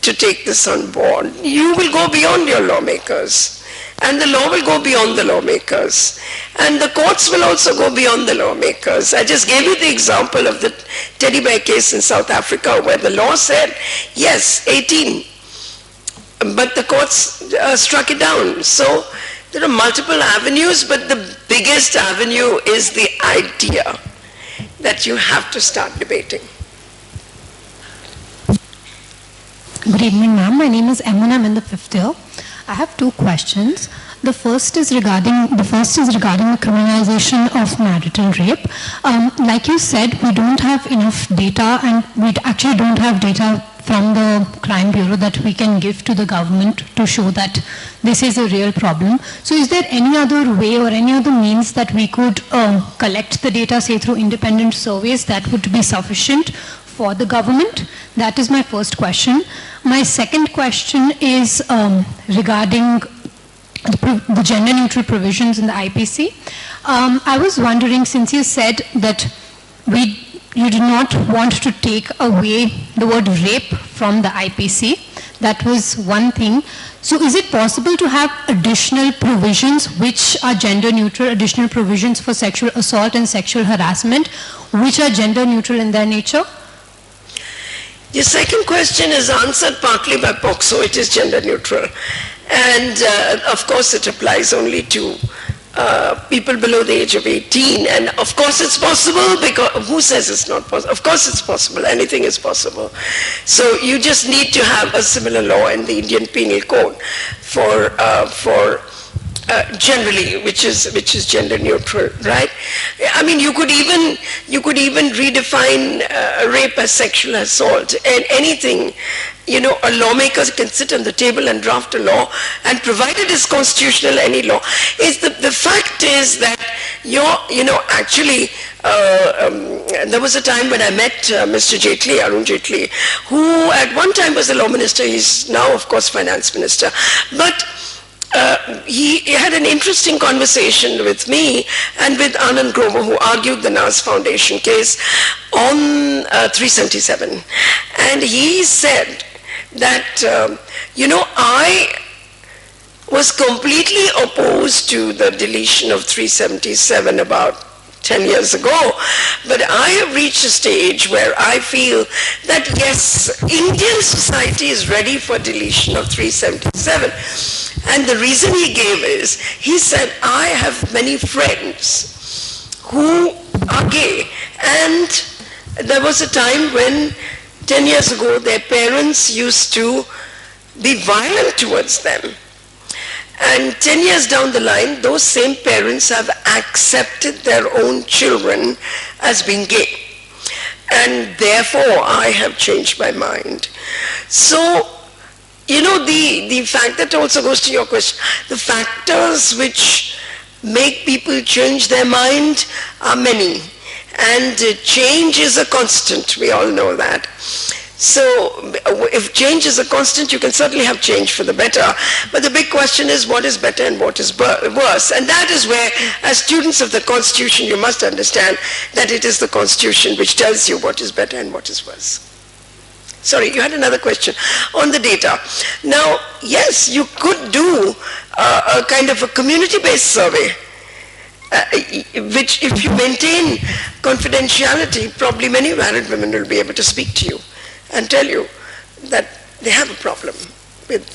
to take this on board. You will go beyond your lawmakers, and the law will go beyond the lawmakers, and the courts will also go beyond the lawmakers. I just gave you the example of the teddy bear case in South Africa where the law said, yes, 18, but the courts struck it down. So there are multiple avenues, but the biggest avenue is the idea that you have to start debating. Good evening, ma'am. My name is Emma. I'm in the 5th year. I have two questions. The first is regarding the criminalization of marital rape. Like you said, we don't have enough data, and we actually don't have data from the Crime Bureau that we can give to the government to show that this is a real problem. So is there any other way or any other means that we could collect the data, say through independent surveys, that would be sufficient for the government? That is my first question. My second question is regarding the gender-neutral provisions in the IPC. I was wondering, since you said that you do not want to take away the word rape from the IPC, that was one thing. So is it possible to have additional provisions which are gender-neutral, additional provisions for sexual assault and sexual harassment, which are gender-neutral in their nature? Your second question is answered partly by POCSO. It is gender neutral. And of course it applies only to people below the age of 18. And of course it's possible, because who says it's not possible? Of course it's possible. Anything is possible. So you just need to have a similar law in the Indian Penal Code for generally, which is gender neutral, right? I mean, you could even redefine rape as sexual assault, and anything. A lawmaker can sit on the table and draft a law, and provided it's constitutional, any law. The fact is that actually, there was a time when I met Mr. Jaitley, Arun Jaitley, who at one time was the law minister. He's now, of course, finance minister. But he had an interesting conversation with me and with Anand Grover, who argued the Naz Foundation case on 377. And he said that, I was completely opposed to the deletion of 377 about 10 years ago, but I have reached a stage where I feel that yes, Indian society is ready for deletion of 377. And the reason he gave is, he said, I have many friends who are gay, and there was a time when 10 years ago their parents used to be violent towards them. And 10 years down the line, those same parents have accepted their own children as being gay. And therefore, I have changed my mind. So, you know, the fact that also goes to your question, the factors which make people change their mind are many. And change is a constant, we all know that. So if change is a constant, you can certainly have change for the better. But the big question is, what is better and what is worse? And that is where, as students of the Constitution, you must understand that it is the Constitution which tells you what is better and what is worse. Sorry, you had another question on the data. Now, yes, you could do a kind of a community-based survey, which if you maintain confidentiality, probably many married women will be able to speak to you and tell you that they have a problem with.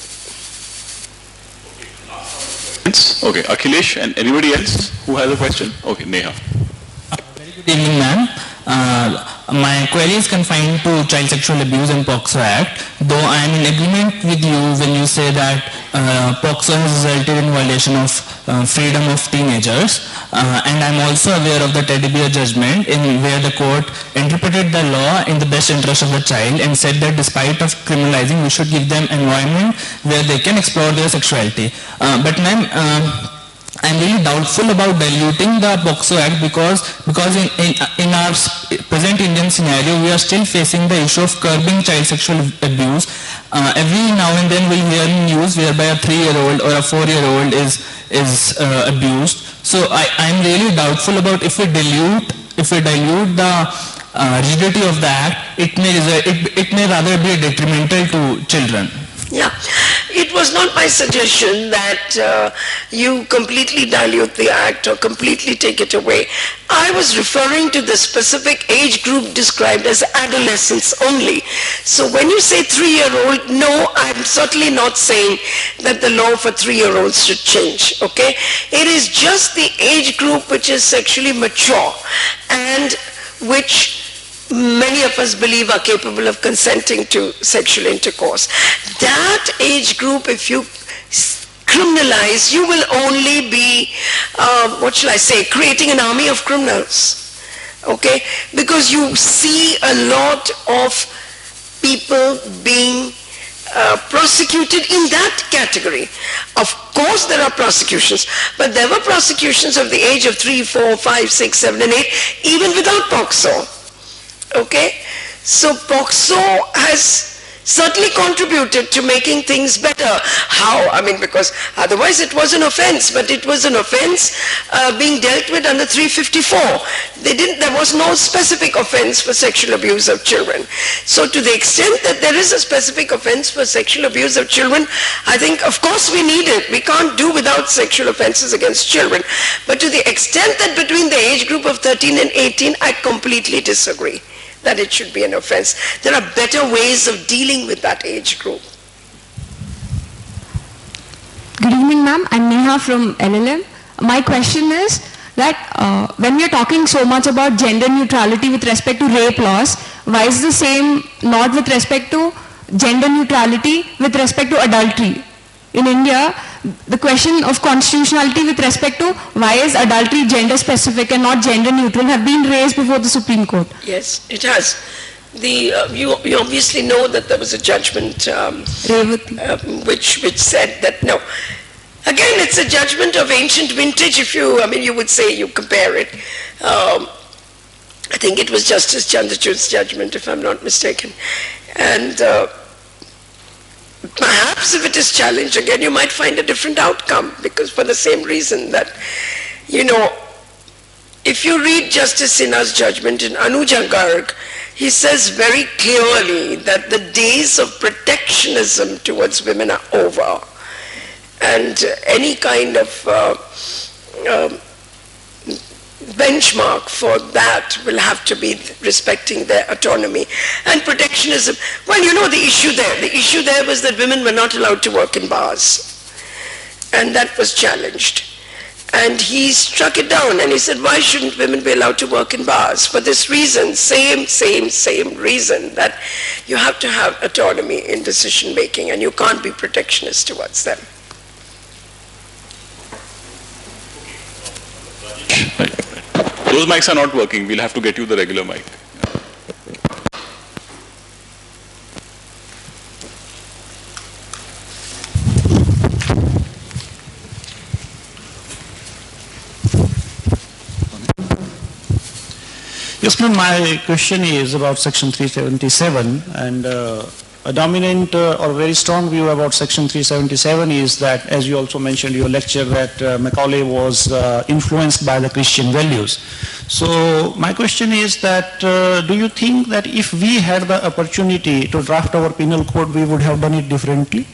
Okay, Akhilesh and anybody else who has a question? Okay, Neha. Good evening, ma'am. My query is confined to child sexual abuse and POCSO Act, though I am in agreement with you when you say that POCSO has resulted in violation of freedom of teenagers, and I am also aware of the Teddy Bear judgment in where the court interpreted the law in the best interest of the child and said that despite of criminalizing, we should give them environment where they can explore their sexuality. But ma'am, I'm really doubtful about diluting the POCSO Act because in our present Indian scenario, we are still facing the issue of curbing child sexual abuse. Every now and then we'll hear in news whereby a 3-year-old or a 4-year-old is abused. So I'm really doubtful about if we dilute the rigidity of the Act, it may rather be detrimental to children. Yeah, it was not my suggestion that you completely dilute the act or completely take it away. I was referring to the specific age group described as adolescents only. So when you say 3-year-old, no, I'm certainly not saying that the law for 3-year-olds should change, okay? It is just the age group which is sexually mature and which many of us believe are capable of consenting to sexual intercourse. That age group, if you criminalize, you will only be, creating an army of criminals. Okay? Because you see a lot of people being prosecuted in that category. Of course there are prosecutions, but there were prosecutions of the age of 3, 4, 5, 6, 7, and 8, even without POCSO. Okay, so POCSO has certainly contributed to making things better. How? I mean, because otherwise it was an offense, but it was an offense being dealt with under 354. There was no specific offense for sexual abuse of children. So to the extent that there is a specific offense for sexual abuse of children, I think of course we need it. We can't do without sexual offenses against children. But to the extent that between the age group of 13 and 18, I completely disagree that it should be an offense. There are better ways of dealing with that age group. Good evening, ma'am. I'm Neha from LLM. My question is that when we are talking so much about gender neutrality with respect to rape laws, why is the same not with respect to gender neutrality with respect to adultery? In India, the question of constitutionality with respect to why is adultery gender specific and not gender neutral have been raised before the Supreme Court. Yes, it has. You obviously know that there was a judgment which said that no. Again, it's a judgment of ancient vintage. You would say you compare it. I think it was Justice Chandrachud's judgment, if I'm not mistaken. And perhaps if it is challenged again, you might find a different outcome, because for the same reason that, if you read Justice Sinha's judgment in Anuja Garg, he says very clearly that the days of protectionism towards women are over. And any kind of benchmark for that will have to be respecting their autonomy. And protectionism, well, the issue there was that women were not allowed to work in bars. and that was challenged. And he struck it down and he said, why shouldn't women be allowed to work in bars? For this reason, same reason, that you have to have autonomy in decision making and you can't be protectionist towards them. Those mics are not working. We'll have to get you the regular mic. Yes, ma'am, my question is about Section 377, and a dominant or very strong view about Section 377 is that, as you also mentioned in your lecture, that Macaulay was influenced by the Christian values. So my question is that do you think that if we had the opportunity to draft our penal code, we would have done it differently?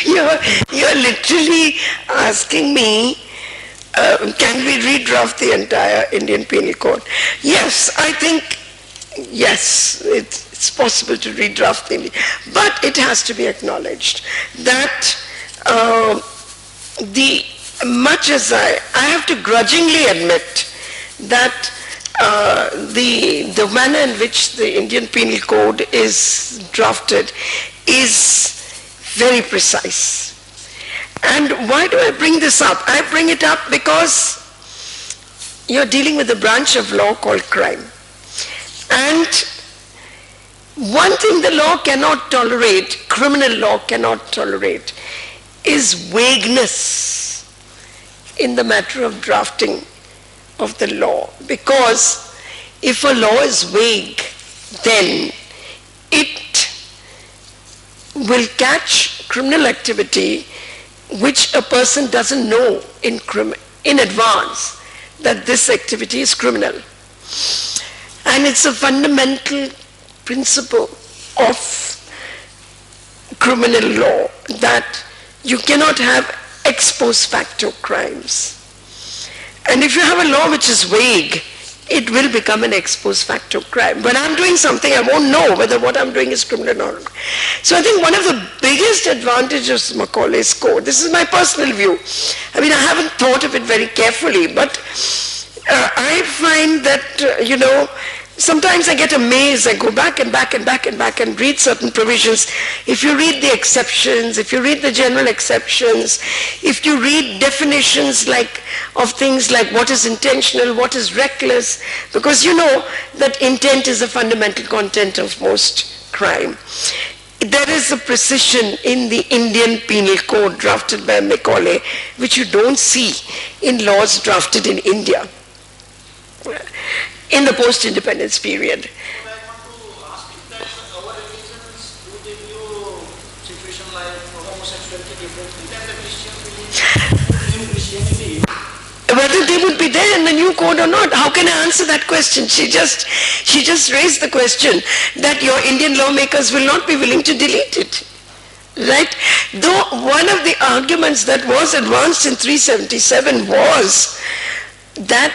You're literally asking me, can we redraft the entire Indian Penal Code? Yes, I think, yes, it's possible to redraft the Indian, but it has to be acknowledged that much as I have to grudgingly admit that the manner in which the Indian Penal Code is drafted is very precise. And why do I bring this up? I bring it up because you're dealing with a branch of law called crime. And one thing the law cannot tolerate, criminal law cannot tolerate, is vagueness in the matter of drafting of the law. Because if a law is vague, then it will catch criminal activity which a person doesn't know in advance that this activity is criminal. And it's a fundamental principle of criminal law that you cannot have ex post facto crimes. And if you have a law which is vague, it will become an ex post facto crime. When I'm doing something, I won't know whether what I'm doing is criminal or not. So I think one of the biggest advantages of Macaulay's Code, this is my personal view. I mean, I haven't thought of it very carefully, but I find that, sometimes I get amazed. I go back and back and back and back and read certain provisions. If you read the exceptions, if you read the general exceptions, if you read definitions of things like what is intentional, what is reckless, because you know that intent is a fundamental content of most crime. There is a precision in the Indian Penal Code drafted by Macaulay which you don't see in laws drafted in India in the post-independence period. Whether they would be there in the new code or not, how can I answer that question? She just raised the question that your Indian lawmakers will not be willing to delete it. Right? Though one of the arguments that was advanced in 377 was that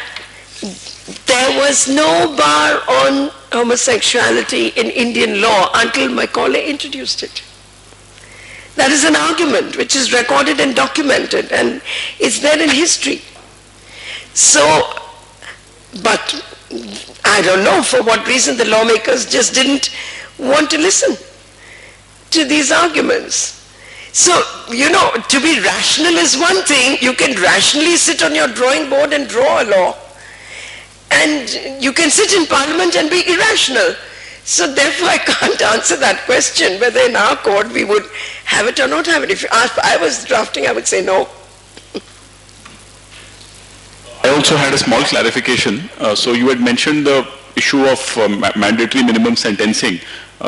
there was no bar on homosexuality in Indian law until Macaulay introduced it. That is an argument which is recorded and documented and it's there in history. So, but I don't know for what reason the lawmakers just didn't want to listen to these arguments. So, to be rational is one thing. You can rationally sit on your drawing board and draw a law. And you can sit in parliament and be irrational. So therefore I can't answer that question whether in our code we would have it or not have it. If I was drafting, I would say no. I also had a small clarification. So you had mentioned the issue of mandatory minimum sentencing,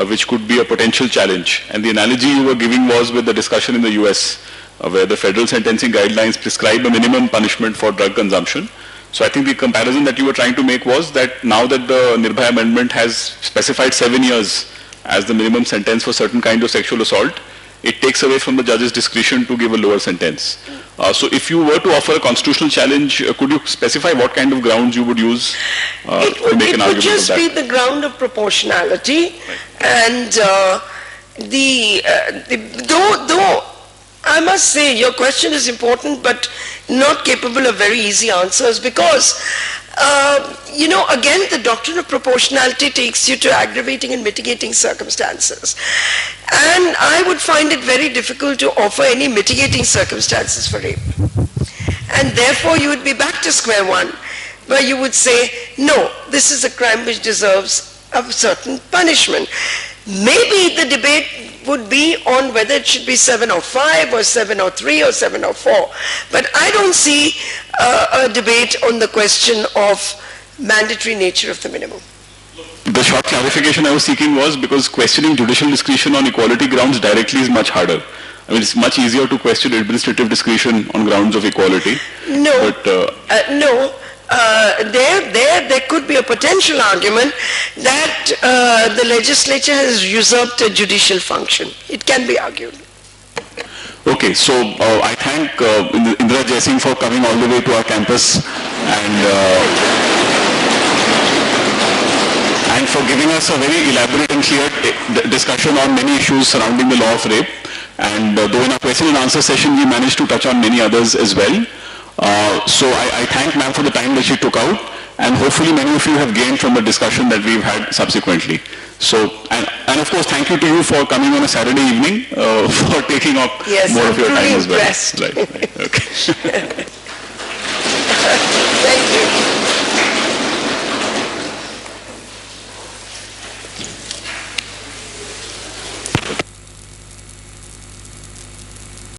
which could be a potential challenge. And the analogy you were giving was with the discussion in the US, where the federal sentencing guidelines prescribe a minimum punishment for drug consumption. So I think the comparison that you were trying to make was that now that the Nirbhaya Amendment has specified 7 years as the minimum sentence for certain kind of sexual assault, it takes away from the judge's discretion to give a lower sentence. So if you were to offer a constitutional challenge, could you specify what kind of grounds you would use to make an argument of that? It would just be the ground of proportionality, and though I must say your question is important but not capable of very easy answers because again, the doctrine of proportionality takes you to aggravating and mitigating circumstances. And I would find it very difficult to offer any mitigating circumstances for rape. And therefore you would be back to square one, where you would say, no, this is a crime which deserves a certain punishment. Maybe the debate would be on whether it should be 705 or 703 or 704. But I don't see a debate on the question of mandatory nature of the minimum. The short clarification I was seeking was because questioning judicial discretion on equality grounds directly is much harder. I mean, it's much easier to question administrative discretion on grounds of equality. No, but, no. There could be a potential argument that the legislature has usurped a judicial function. It can be argued. Okay, so I thank Indira Jaising for coming all the way to our campus and for giving us a very elaborate and clear discussion on many issues surrounding the law of rape. And though in our question and answer session we managed to touch on many others as well. So I thank ma'am for the time that she took out, and hopefully many of you have gained from the discussion that we've had subsequently. So, and of course, thank you to you for coming on a Saturday evening, for taking up more of your time as well. Yes, Right, okay.